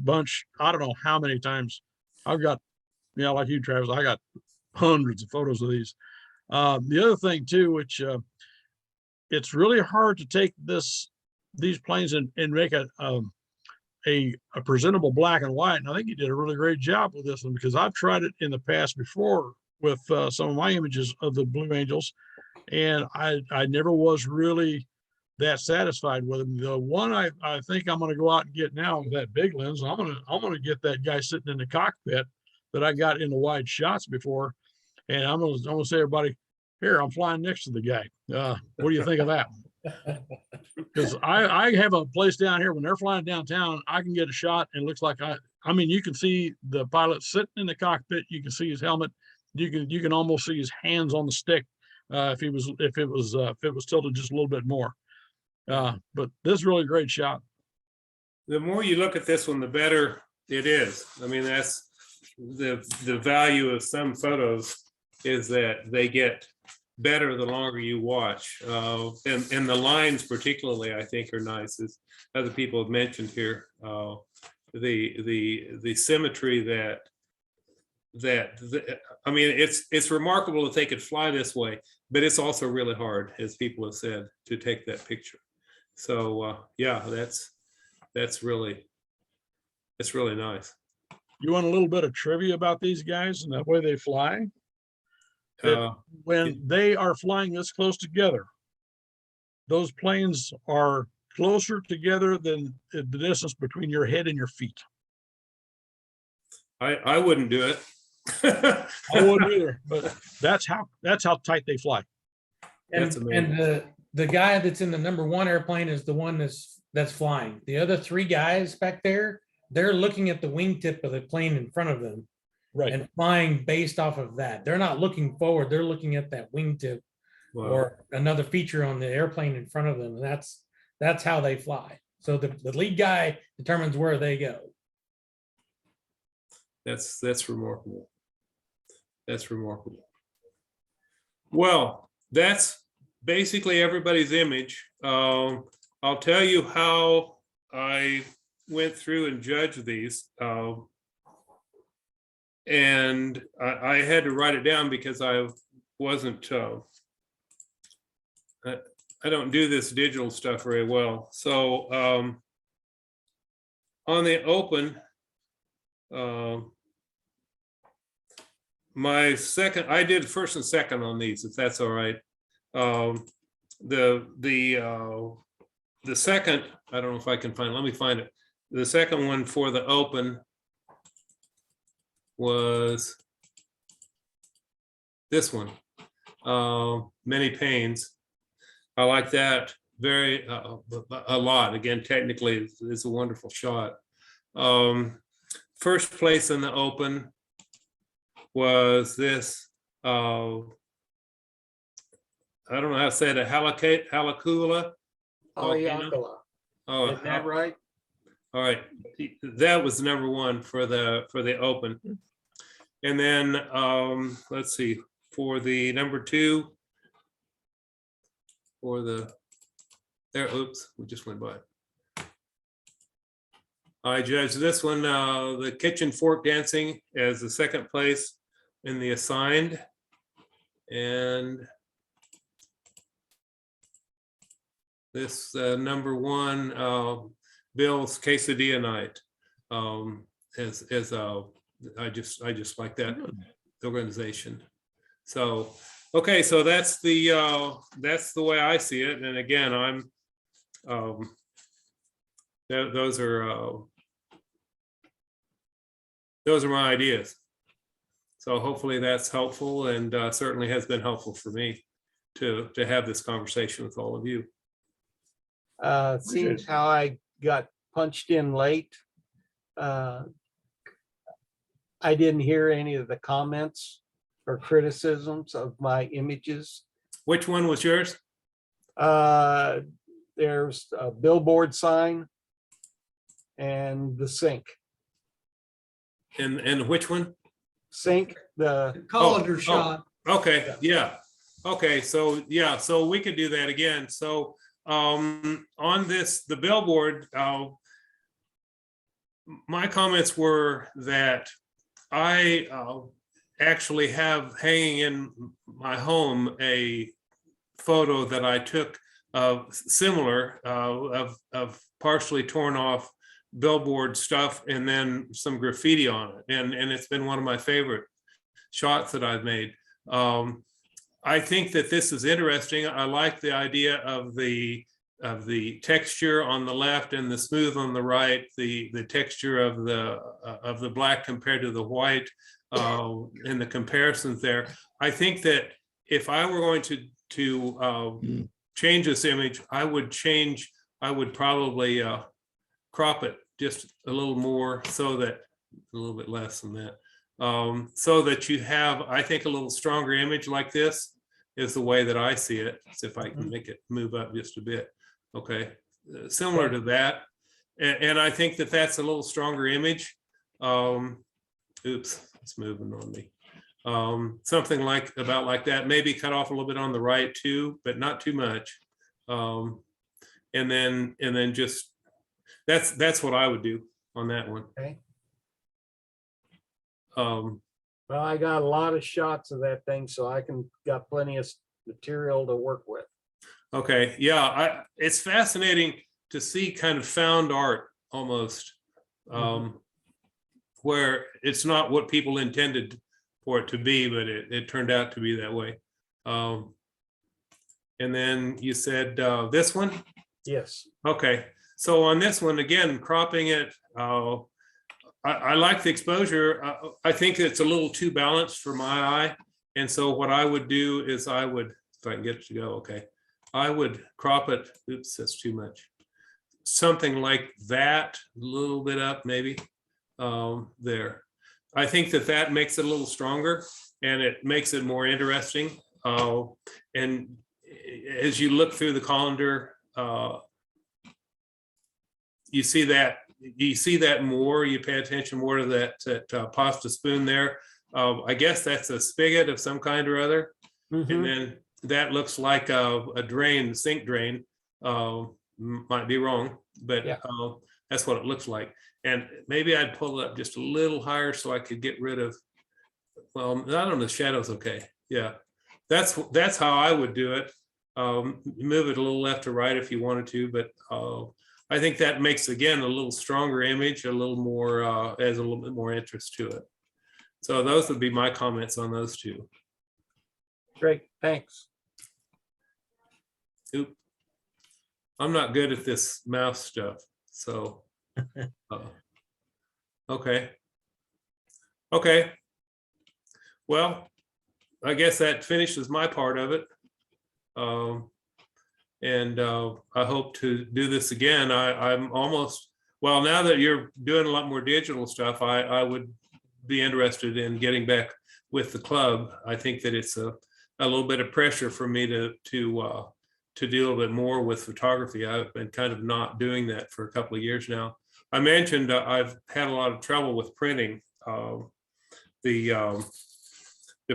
bunch, I don't know how many times. I've got, like you, Travis, I got hundreds of photos of these. The other thing too, which it's really hard to take these planes and make a presentable black and white. And I think you did a really great job with this one, because I've tried it in the past before with some of my images of the Blue Angels, and I never was really that satisfied with them. The one I think I'm going to go out and get now with that big lens, I'm going to get that guy sitting in the cockpit that I got in the wide shots before, and I'm going to say, everybody, here, I'm flying next to the guy. What do you think of that? Because I have a place down here, when they're flying downtown, I can get a shot and it looks like I mean, you can see the pilot sitting in the cockpit, you can see his helmet, you can almost see his hands on the stick if it was tilted just a little bit more. But this is really a great shot. The more you look at this one, the better it is. I mean, that's the value of some photos, is that they get better the longer you watch. And the lines particularly, I think, are nice, as other people have mentioned here. The symmetry I mean, it's remarkable that they could fly this way, but it's also really hard, as people have said, to take that picture. So yeah, that's really nice. You want a little bit of trivia about these guys and the way they fly? When they are flying this close together, those planes are closer together than the distance between your head and your feet. I wouldn't do it. I wouldn't either, but that's how tight they fly. That's amazing. And the guy that's in the #1 airplane is the one that's flying. The other three guys back there, they're looking at the wingtip of the plane in front of them, Right. and flying based off of that. They're not looking forward. They're looking at that wingtip Wow. or another feature on the airplane in front of them. And that's how they fly. So the lead guy determines where they go. That's remarkable. That's remarkable. Well, that's basically everybody's image. I'll tell you how I went through and judged these. And I had to write it down because I wasn't, I don't do this digital stuff very well. So on the open, my second, I did first and second on these, if that's all right. The second, I don't know if I can find, let me find it. The second one for the open was this one, Many Pains. I like that very a lot. Again, technically, it's a wonderful shot. First place in the open was this. I don't know how to say it. A Halakula. Haleakala. Oh, Isn't that right? all right. That was #1 for the open. And then let's see, for the #2, for the oops, we just went by. I judged this one, the kitchen fork dancing, as the second place in the assigned. And this #1, Bill's quesadilla night. I just like that organization. So, okay, so that's the way I see it. And again, those are my ideas. So hopefully that's helpful, and certainly has been helpful for me to have this conversation with all of you. Seems how I got punched in late. I didn't hear any of the comments or criticisms of my images. Which one was yours? There's a billboard sign and the sink. And which one? Sink, the Colander shot. Okay, yeah. Okay, so yeah, so we could do that again. So on the billboard, my comments were that I actually have hanging in my home a photo that I took similar of partially torn off billboard stuff and then some graffiti on it, and it's been one of my favorite shots that I've made. I think that this is interesting. I like the idea of the texture on the left and the smooth on the right, the texture of the black compared to the white, and the comparisons there. I think that if I were going to change this image, I would probably crop it just a little more, so that a little bit less than that, so that you have, I think, a little stronger image like this is the way that I see it. See if I can make it move up just a bit. Okay, similar to that. And I think that that's a little stronger image. Oops, it's moving on me. Something like that, maybe cut off a little bit on the right too, but not too much. And then just, that's what I would do on that one. Okay. Um, Well, I got a lot of shots of that thing, so I got plenty of material to work with. Okay, yeah, it's fascinating to see kind of found art almost, where it's not what people intended for it to be, but it turned out to be that way. And then you said this one? Yes. Okay, so on this one, again, cropping it, I like the exposure. I think it's a little too balanced for my eye. And so what I would do is if I can get it to go, okay. I would crop it, oops, that's too much. Something like that, a little bit up maybe, there. I think that makes it a little stronger and it makes it more interesting. And as you look through the colander, you see that more, you pay attention more to that pasta spoon there. I guess that's a spigot of some kind or other. And then that looks like a drain, sink drain. Might be wrong, but Yeah. That's what it looks like. And maybe I'd pull it up just a little higher so I could get rid of, well, I don't know, the shadow's okay. Yeah, that's how I would do it. Move it a little left or right if you wanted to, but I think that makes, again, a little stronger image, a little more, adds a little bit more interest to it. So those would be my comments on those two. Great, thanks. Oop. I'm not good at this mouse stuff, so. Okay. Well, I guess that finishes my part of it. And I hope to do this again. I'm almost, well, now that you're doing a lot more digital stuff, I would be interested in getting back with the club. I think that it's a little bit of pressure for me to do a little bit more with photography. I've been kind of not doing that for a couple of years now. I mentioned I've had a lot of trouble with printing. The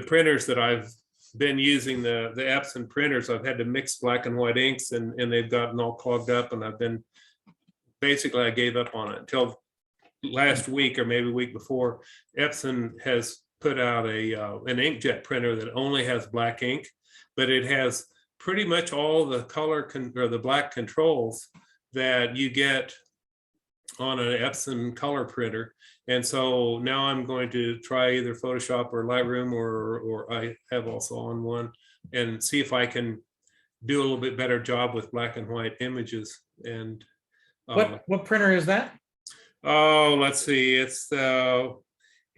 printers that I've been using, the Epson printers, I've had to mix black and white inks and they've gotten all clogged up, and I've been, basically I gave up on it until last week or maybe a week before. Epson has put out an inkjet printer that only has black ink, but it has pretty much all the color or the black controls that you get on an Epson color printer. And so now I'm going to try either Photoshop or Lightroom, or I have also on one, and see if I can do a little bit better job with black and white images. And What printer is that? oh, let's see, it's the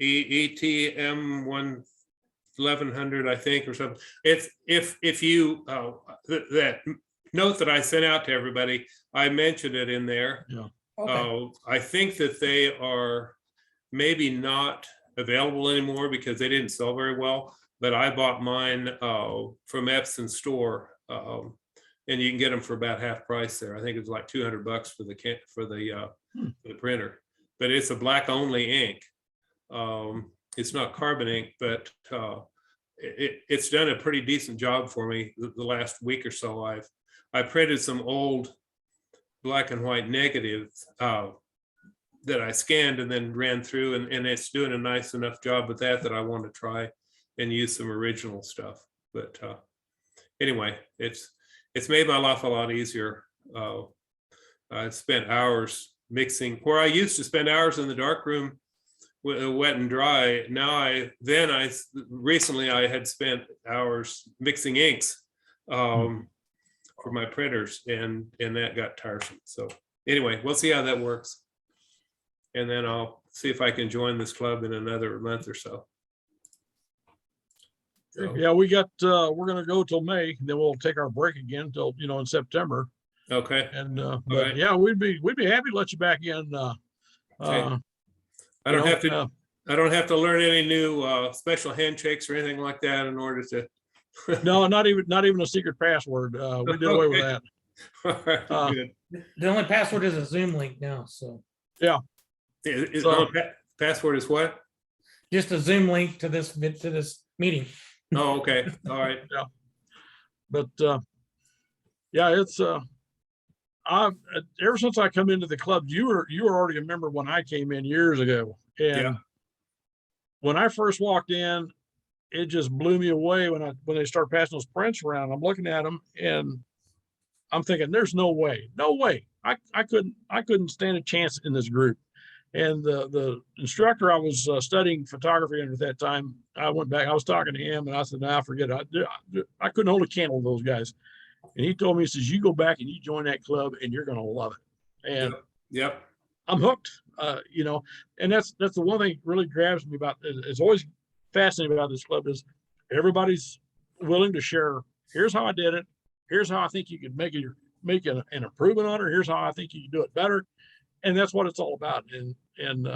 ETM 1100, I think, or something. It's if you that note that I sent out to everybody, I mentioned it in there. Yeah. Okay. I think that they are maybe not available anymore because they didn't sell very well, but I bought mine from Epson store, and you can get them for about half price there. I think it's like $200 for the printer, but it's a black only ink. It's not carbon ink, but it's done a pretty decent job for me the last week or so. I printed some old black and white negatives that I scanned and then ran through, and it's doing a nice enough job with that I want to try and use some original stuff. But anyway, it's made my life a lot easier. I spent hours mixing where I used to spend hours in the dark room wet and dry. Now recently I had spent hours mixing inks for my printers, and that got tiresome. So anyway, we'll see how that works, and then I'll see if I can join this club in another month or so. Yeah, we got, we're gonna go till May, then we'll take our break again till, in September. Okay. And, but right. yeah, we'd be happy to let you back in. Okay. I don't have to learn any new special handshakes or anything like that in order to. No, not even a secret password. We did away with that. All right, good. The only password is a Zoom link now, so Yeah. Password is what? just a Zoom link to this meeting. Oh, okay. All right. Yeah. But yeah, it's I've ever since I come into the club, you were already a member when I came in years ago. And Yeah. when I first walked in, it just blew me away when they start passing those prints around. I'm looking at them and I'm thinking, there's no way. I couldn't stand a chance in this group. And the instructor I was studying photography under at that time, I went back, I was talking to him and I said, nah, forget it. I couldn't hold a candle to those guys. And he told me, he says, you go back and you join that club and you're going to love it. And Yep. I'm hooked, and that's the one thing that really grabs me about it. It's always fascinating about this club is everybody's willing to share. Here's how I did it. Here's how I think you could make an improvement on it. Here's how I think you can do it better. And that's what it's all about. And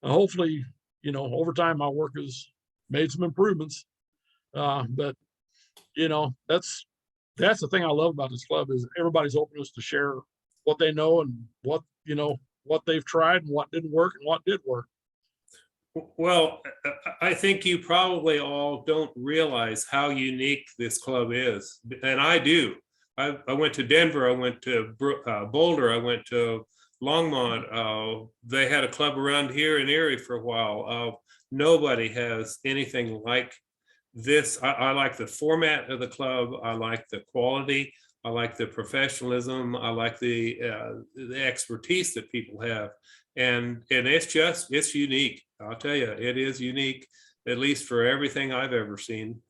hopefully, over time, my work has made some improvements. But that's the thing I love about this club is everybody's openness to share what they know and what they've tried and what didn't work and what did work. Well, I think you probably all don't realize how unique this club is, and I do. I went to Denver, I went to Boulder, I went to Longmont. They had a club around here in Erie for a while. Nobody has anything like this. I like the format of the club. I like the quality. I like the professionalism. I like the expertise that people have, and it's unique. I'll tell you, it is unique, at least for everything I've ever seen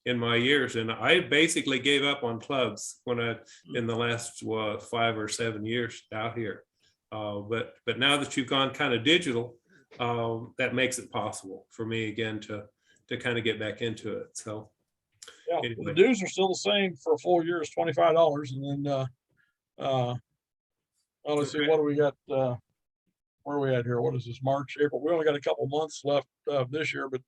in my years. And I basically gave up on clubs in the last 5 or 7 years out here. But now that you've gone kind of digital, that makes it possible for me again to kind of get back into it. So. Yeah, anyway. the dues are still the same for a full year is $25. And then, let's see, what do we got? Where are we at here? What is this, March, April? We only got a couple months left this year, but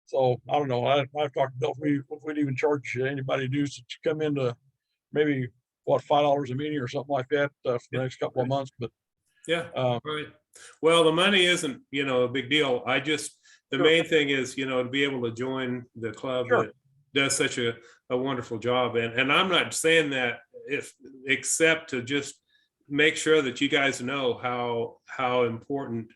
so I don't know. I've talked about if we'd even charge anybody dues to come into maybe $5 a meeting or something like that for the next couple of months. But yeah, right. Well, the money isn't, a big deal. The main thing is, to be able to join the club that does such a wonderful job. And I'm not saying that except to just make sure that you guys know how important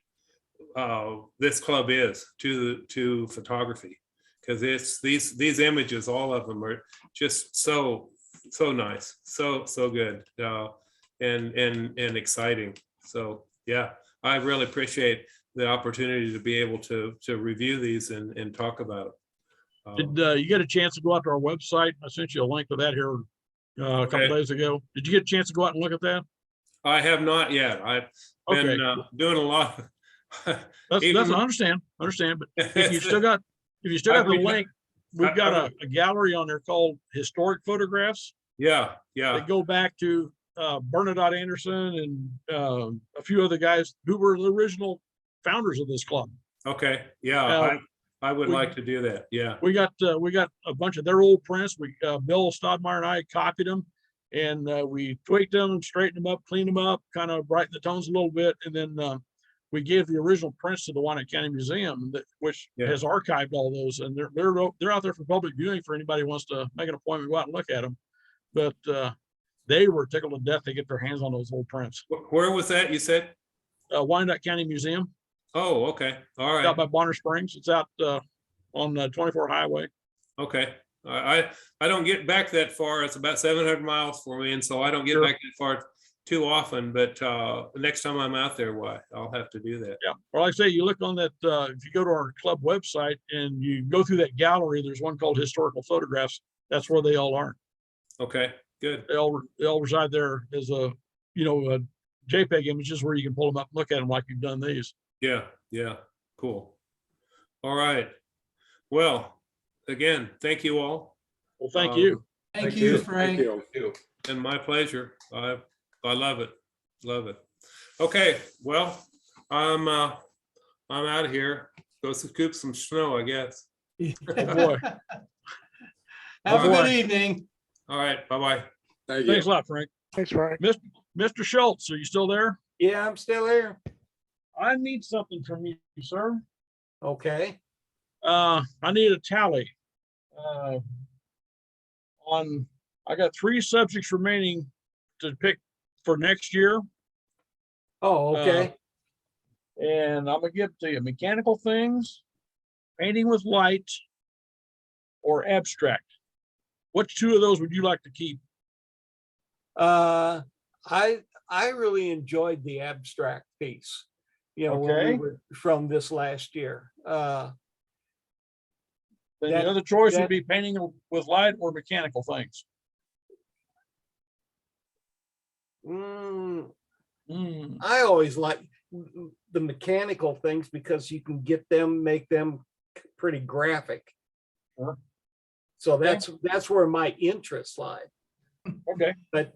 this club is to photography, because it's these images, all of them are just so nice, so good. and exciting. So, yeah, I really appreciate the opportunity to be able to review these and talk about it. Did you get a chance to go out to our website? I sent you a link to that here a couple Okay. days ago. Did you get a chance to go out and look at that? I have not yet. I've been Okay. doing a lot. That's Even- I understand, but if you still got the link, we've got a gallery on there called Historic Photographs. Yeah, They yeah, go back to Bernadette Anderson and a few other guys who were the original founders of this club. okay, yeah, I would we- like to do that, yeah. We got a bunch of their old prints. Bill Stodmeyer and I copied them, and we tweaked them, straightened them up, cleaned them up, kind of brightened the tones a little bit, and then we gave the original prints to the Wyandotte County Museum, which Yeah. has archived all those, and they're out there for public viewing for anybody who wants to make an appointment, go out and look at them. But they were tickled to death to get their hands on those old prints. Where was that, you said? Wyandotte County Museum, Oh, okay, all out right, by Bonner Springs. It's out on 24 Highway. okay. I don't get back that far. It's about 700 miles for me, and so I don't get Sure. back that far too often, but the next time I'm out there, why, I'll have to do that. Yeah, well, like I say, you look on that, if you go to our club website and you go through that gallery, there's one called Historical Photographs. That's where they all are. Okay, good, They all reside there as a JPEG images where you can pull them up and look at them like you've done these. yeah, yeah, cool. All right, well, again, thank you all. Well, thank you. Thank you, Thank Frank. you. And my pleasure. I love it. Love it. Okay, well, I'm out of here. Go scoop some snow, I guess. Oh, boy. Have a boy. good evening. All right, bye-bye. Thank Thanks a you. lot, Frank. Thanks, Frank. Mr. Schultz, are you still there? Yeah, I'm still here. I need something from you, sir. Okay. I need a tally. I got 3 subjects remaining to pick for next year. Oh, okay. And I'm gonna give it to you: mechanical things, painting with light, or abstract. Which 2 of those would you like to keep? I really enjoyed the abstract piece, when Okay. we were from this last year. Then That- the other choice that- would be painting with light or mechanical things. I always like the mechanical things because you can make them pretty graphic. Sure. So that's where my interests lie. Okay. But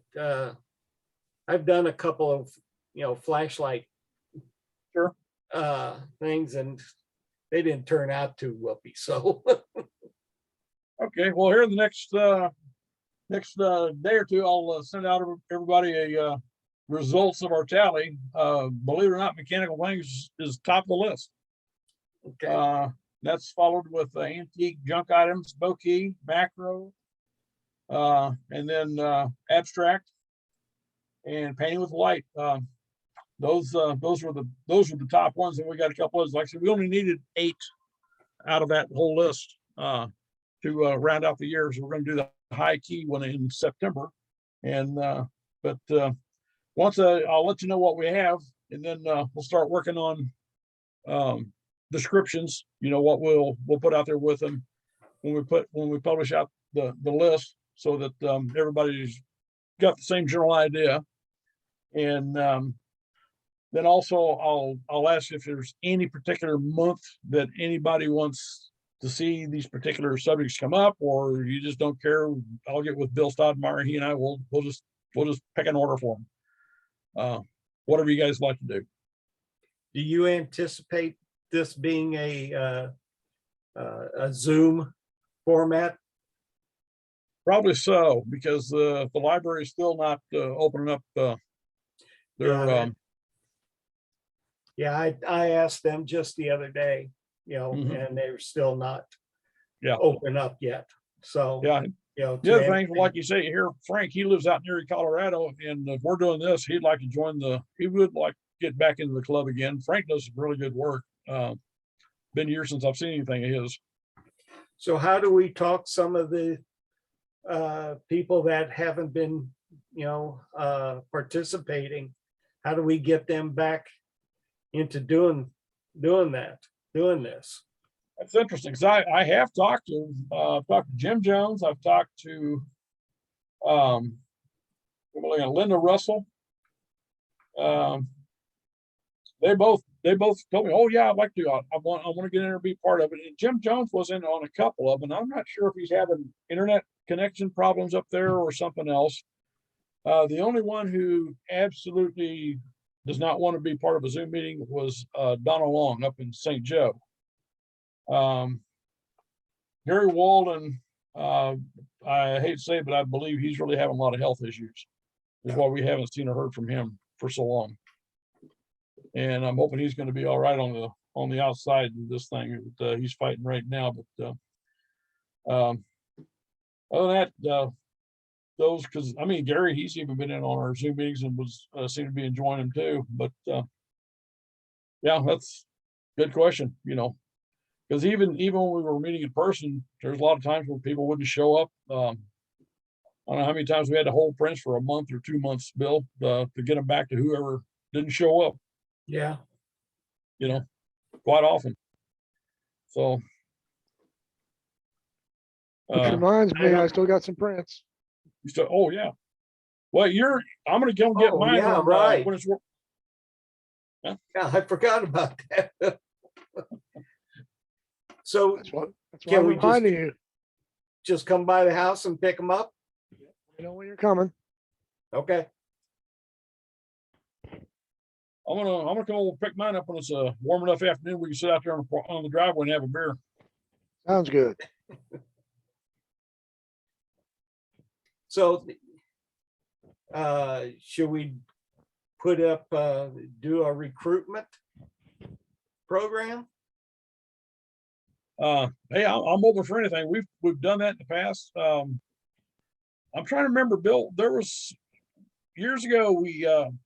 I've done a couple of, flashlight Sure. things, and they didn't turn out too whoopee. So Okay. Well, here in the next day or two, I'll send out everybody a results of our tally. Believe it or not, mechanical things is top of the list. okay. That's followed with antique junk items, bokeh, macro, and then abstract and painting with light. Those were the top ones, and we got a couple others. Like I said, we only needed 8 out of that whole list to round out the year. So we're going to do the high key one in September, and but once I'll let you know what we have, and then we'll start working on descriptions. What we'll put out there with them when we publish out the list, so that everybody's got the same general idea. And then also I'll ask if there's any particular month that anybody wants to see these particular subjects come up, or you just don't care. I'll get with Bill Stodmeyer. He and I we'll just pick an order for them. Whatever you guys like to do. Do you anticipate this being a Zoom format? Probably so, because the library is still not opening up their Yeah, I asked them just the other day, Mhm. and they're still not Yeah. open up yet. So, yeah. to The other thing, answer- like you say, here, Frank, he lives out near Colorado, and if we're doing this, he would like to get back into the club again. Frank does some really good work. Been years since I've seen anything of his. So how do we talk some of the people that haven't been participating, how do we get them back into doing this? That's interesting, because I have talked to Jim Jones, I've talked to Linda Russell. They both told me, oh yeah, I'd like to, I want to get in and be part of it. And Jim Jones was in on a couple of them. I'm not sure if he's having internet connection problems up there or something else. The only one who absolutely does not want to be part of a Zoom meeting was Donald Long up in St. Joe. Gary Walden, I hate to say it, but I believe he's really having a lot of health issues. Is why we haven't seen or heard from him for so long. And I'm hoping he's going to be all right on the outside of this thing that he's fighting right now. But other than that, those, because I mean Gary, he's even been in on our Zoom meetings and was seemed to be enjoying them too. But yeah, that's a good question. Because even when we were meeting in person, there's a lot of times where people wouldn't show up. I don't know how many times we had to hold prints for a month or 2 months, Bill, to get them back to whoever didn't show up. Yeah. Quite often. So. Which reminds me, I still got some prints. Oh yeah. Well, I'm gonna go get mine. Yeah, when, right. When it's, Yeah, I forgot about that. So That's why Can I'm we reminding you. just come by the house and pick them up? You know when you're coming. Okay. I'm gonna come over and pick mine up when it's a warm enough afternoon. We can sit out there on the driveway and have a beer. Sounds good. So should we put up, do a recruitment program? Hey, I'm open for anything. We've done that in the past. I'm trying to remember, Bill. There was years ago.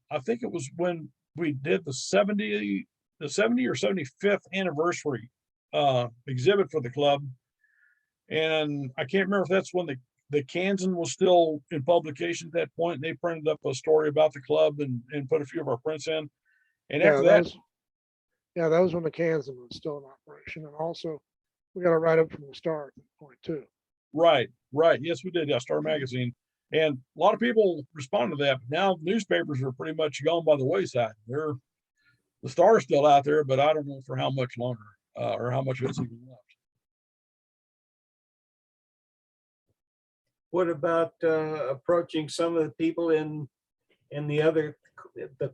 I think it was when we did the 70 or 75th anniversary exhibit for the club, and I can't remember if that's when the Kansan was still in publication at that point. And they printed up a story about the club and put a few of our prints in. And after that, that was when the Kansan was still in operation, and also we got to write up from the start at that point too. right. Yes, we did. Yeah, Star Magazine. And a lot of people responded to that. But now newspapers are pretty much gone by the wayside. The Star's still out there, but I don't know for how much longer or how much of it's even left. What about approaching some of the people in the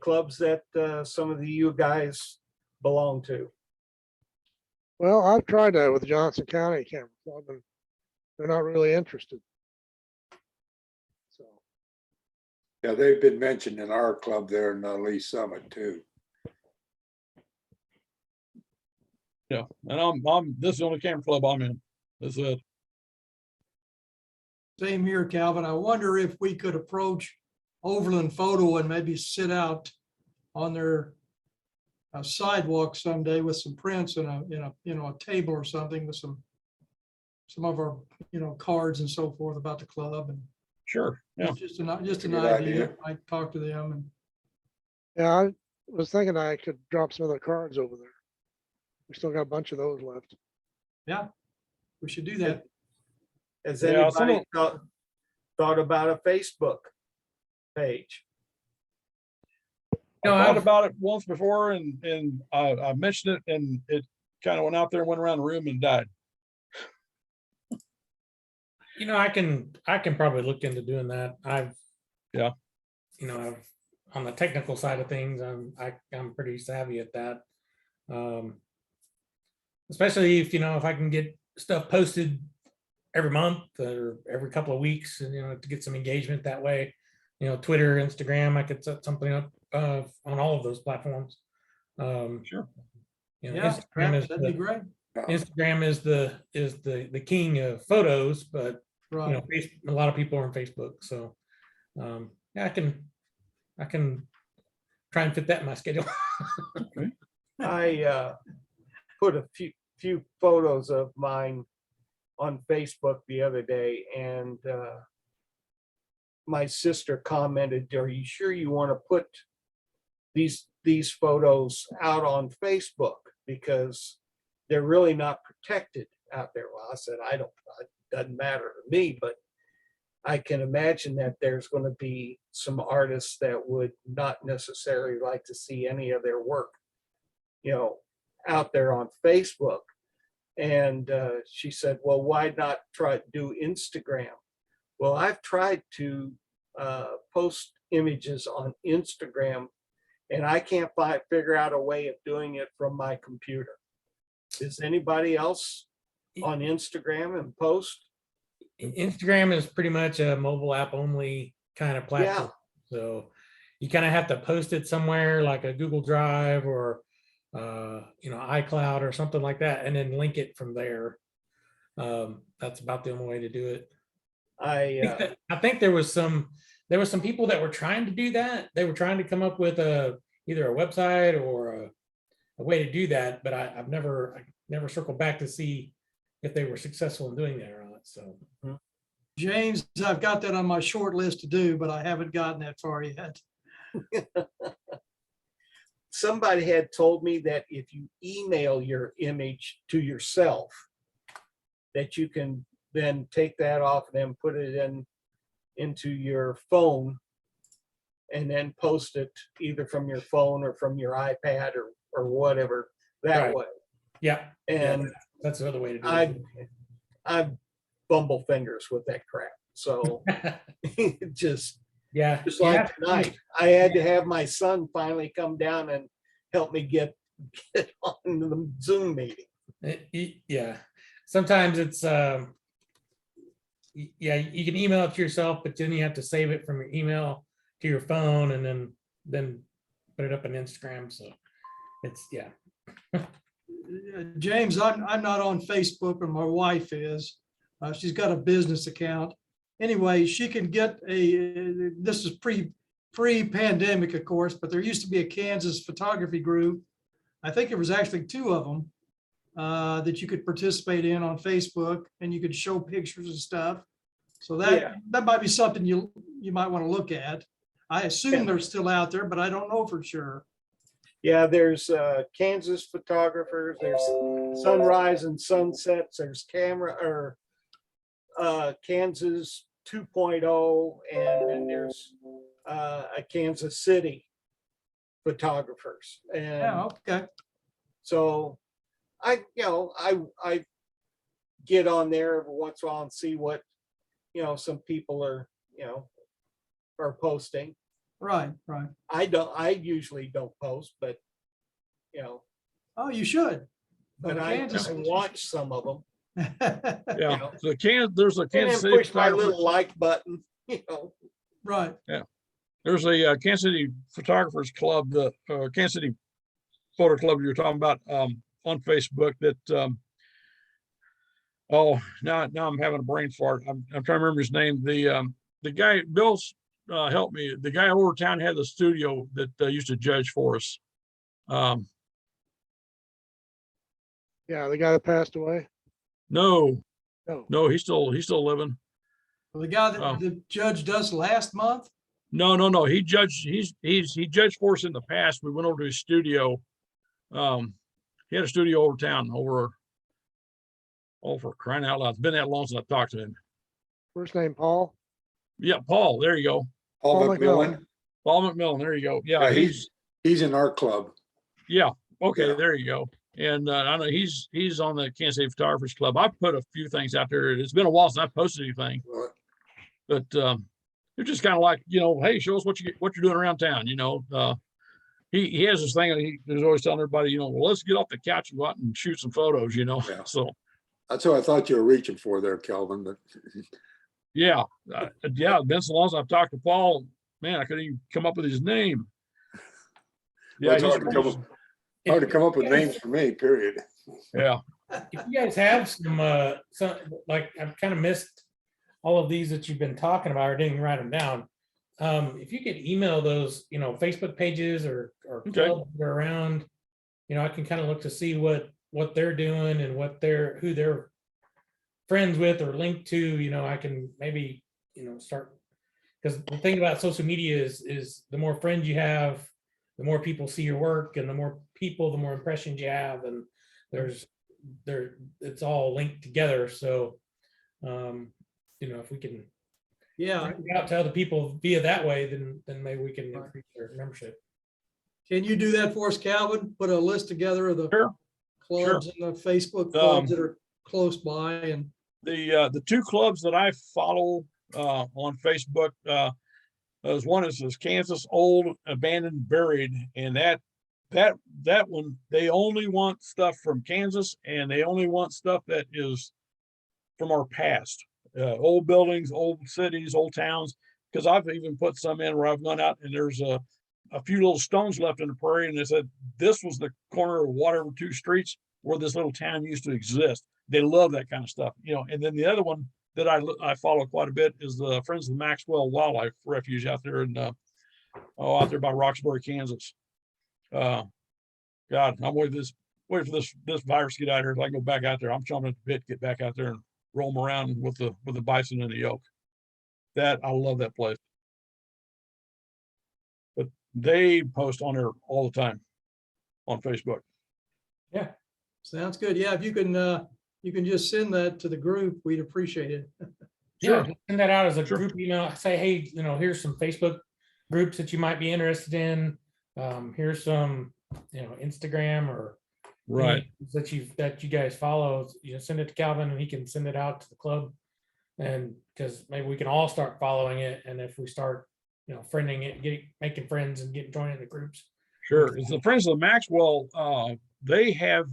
clubs that some of you guys belong to? Well, I've tried that with the Johnson County Camera Club, and they're not really interested. So. Yeah, they've been mentioned in our club there in Lee Summit too. Yeah, and this is the only camera club I'm in. That's it. Same here, Calvin. I wonder if we could approach Overland Photo and maybe sit out on their sidewalk someday with some prints and a table or something with some of our cards and so forth about the club, and Sure. Yeah. just an Good idea. idea. I talk to them, and Yeah, I was thinking I could drop some of the cards over there. We still got a bunch of those left. yeah, we should do that. Has Yeah, anybody thought about a Facebook page? I thought about it once before, and I mentioned it, and it kind of went out there and went around the room and died. I can probably look into doing that. I've on the technical side of things, I'm pretty savvy at that. Especially if I can get stuff posted every month or every couple of weeks, and to get some engagement that way. Twitter, Instagram, I could set something up on all of those platforms. Sure. Yeah, that'd be great. Instagram is the king of photos, but Right. a lot of people are on Facebook. So yeah, I can try and fit that in my schedule. I put a few photos of mine on Facebook the other day, and my sister commented, are you sure you want to put these photos out on Facebook? Because they're really not protected out there. Well, I said, it doesn't matter to me, but I can imagine that there's going to be some artists that would not necessarily like to see any of their work, out there on Facebook. And she said, well, why not try to do Instagram? Well, I've tried to post images on Instagram, and I can't figure out a way of doing it from my computer. Is anybody else on Instagram and post? Instagram is pretty much a mobile app only kind of platform. So you kind of have to post it somewhere like a Google Drive or iCloud or something like that, and then link it from there. That's about the only way to do it. I think there was some people that were trying to do that. They were trying to come up with either a website or a way to do that, but I never circled back to see if they were successful in doing that or not. So, James, I've got that on my short list to do, but I haven't gotten that far yet. Somebody had told me that if you email your image to yourself, that you can then take that off and then put it into your phone and then post it either from your phone or from your iPad or whatever that Right. way. yeah, And that's another way to do I bumble fingers with that crap. So it. just Yeah, like tonight, I had to have my son finally come down and help me get on the Zoom meeting. Yeah, sometimes it's you can email it to yourself, but then you have to save it from your email to your phone and then put it up on Instagram. So it's James, I'm not on Facebook, and my wife is. She's got a business account. Anyway, she can get this is pre-pandemic, of course, but there used to be a Kansas photography group. I think there was actually 2 of them that you could participate in on Facebook, and you could show pictures and stuff. So that might be something you might want to look at. I assume they're still out there, but I don't know for sure. Yeah, there's Kansas photographers, there's sunrise and sunsets, there's Kansas 2.0, and then there's a Kansas City photographers. And Okay. so I get on there every once in a while and see what, some people are posting. Right. I usually don't post, but Oh, you should. but I watch some of them. Yeah, there's a And Kansas then City push my photographer. little like button, Right. There's a Kansas City Photographers Club, the Kansas City Photo Club you're talking about on Facebook that now I'm having a brain fart. I'm trying to remember his name. The guy, Bill's helped me. The guy over town had the studio that used to judge for us. Yeah, the guy that passed away. No, No. he's still living. Well, the guy that Oh. the judge does last month. No. He judged for us in the past. We went over to his studio. He had a studio over town for crying out loud. It's been that long since I talked to him. First name Paul. Yeah, Paul, there you go. Paul Paul McMillan. Paul McMillan, there you go. Yeah, Yeah, he's in our club. yeah. Okay, Yeah. there you go. And I know he's on the Kansas City Photographers Club. I put a few things out there. It's been a while since I posted anything, but it's just kind of like, hey, show us what you're doing around town. He has this thing. He's always telling everybody, well, let's get off the couch and go out and shoot some photos. Yeah. So That's what I thought you were reaching for there, Kelvin, but yeah, it's been so long since I've talked to Paul. Man, I couldn't even come up with his name. well, it's he's- hard to come up with names for me, period. yeah. If you guys have some like I've kind of missed all of these that you've been talking about or didn't write them down. If you could email those, Facebook pages or Okay. clubs that are around, I can kind of look to see what they're doing and who they're friends with or linked to, I can maybe, start because the thing about social media is the more friends you have, the more people see your work, and the more people, the more impressions you have, and it's all linked together. So, if we can Yeah. reach out to other people via that way, then maybe we can increase their membership. Can you do that for us, Calvin? Put a list together of the Sure. clubs and the Facebook clubs that are close by and. The two clubs that I follow on Facebook, there's one is this Kansas Old Abandoned Buried, and that one, they only want stuff from Kansas, and they only want stuff that is from our past, old buildings, old cities, old towns. Because I've even put some in where I've gone out and there's a few little stones left in the prairie, and they said this was the corner of whatever two streets where this little town used to exist. They love that kind of stuff, And then the other one that I follow quite a bit is the Friends of the Maxwell Wildlife Refuge out there out there by Roxbury, Kansas. God, I'm waiting for this virus to get out here so I can go back out there. I'm chomping at the bit to get back out there and roam around with the bison and the elk. That I love that place. But they post on there all the time on Facebook. Yeah. Sounds good. Yeah, if you can just send that to the group, we'd appreciate it. Yeah, send that out as a Sure. group email. Say, hey, here's some Facebook groups that you might be interested in. Here's some, Instagram or Right. that you guys follow. Send it to Calvin and he can send it out to the club. And because maybe we can all start following it, and if we start, friending it, making friends and joining the groups. Sure. It's the Friends of the Maxwell. They have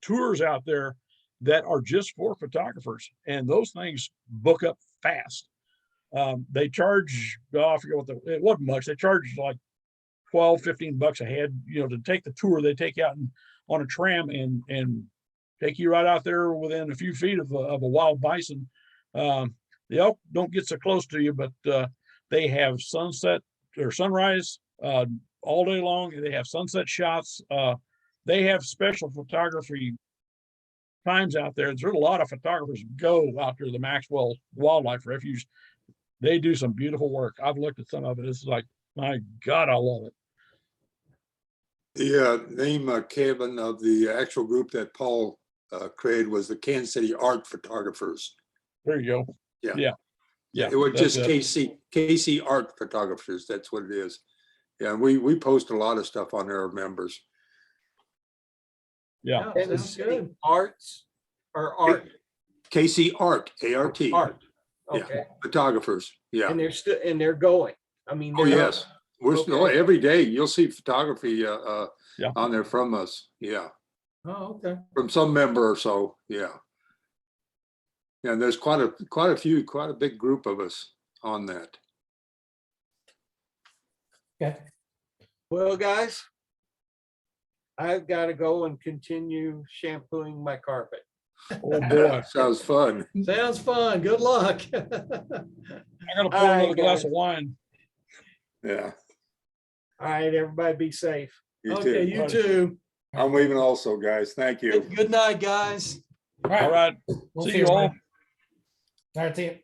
tours out there that are just for photographers, and those things book up fast. They charge, I forget it wasn't much. They charge like $12-15 a head, to take the tour. They take you out on a tram and take you right out there within a few feet of a wild bison. The elk don't get so close to you, but they have sunset or sunrise all day long. They have sunset shots. They have special photography times out there. There's a lot of photographers go out there to the Maxwell Wildlife Refuge. They do some beautiful work. I've looked at some of it. It's like, my God, I love it. The name, Kevin, of the actual group that Paul created was the Kansas City Art Photographers. There you go. Yeah. Yeah. It was that's just it. KC Art Photographers. That's what it is. Yeah, we post a lot of stuff on there, members. Yeah. Sounds good. Arts or art? KC Art, ART. Art. Yeah. Okay. Photographers. Yeah. And they're going. I mean. Oh, they're- yes. We're still Okay. every day. You'll see photography Yeah. on there from us. Yeah. Oh, okay. From some member or so. Yeah. Yeah. And there's quite a big group of us on that. Okay. Well, guys, I've got to go and continue shampooing my carpet. Oh boy. Sounds fun. Sounds fun. Good luck. I gotta pour All right, another glass guys. of wine. Yeah. All right, everybody be safe. You Okay, too. you too. I'm leaving also, guys. Thank you. Good night, guys. All right. All right. We'll See you all. everybody. All right, see you.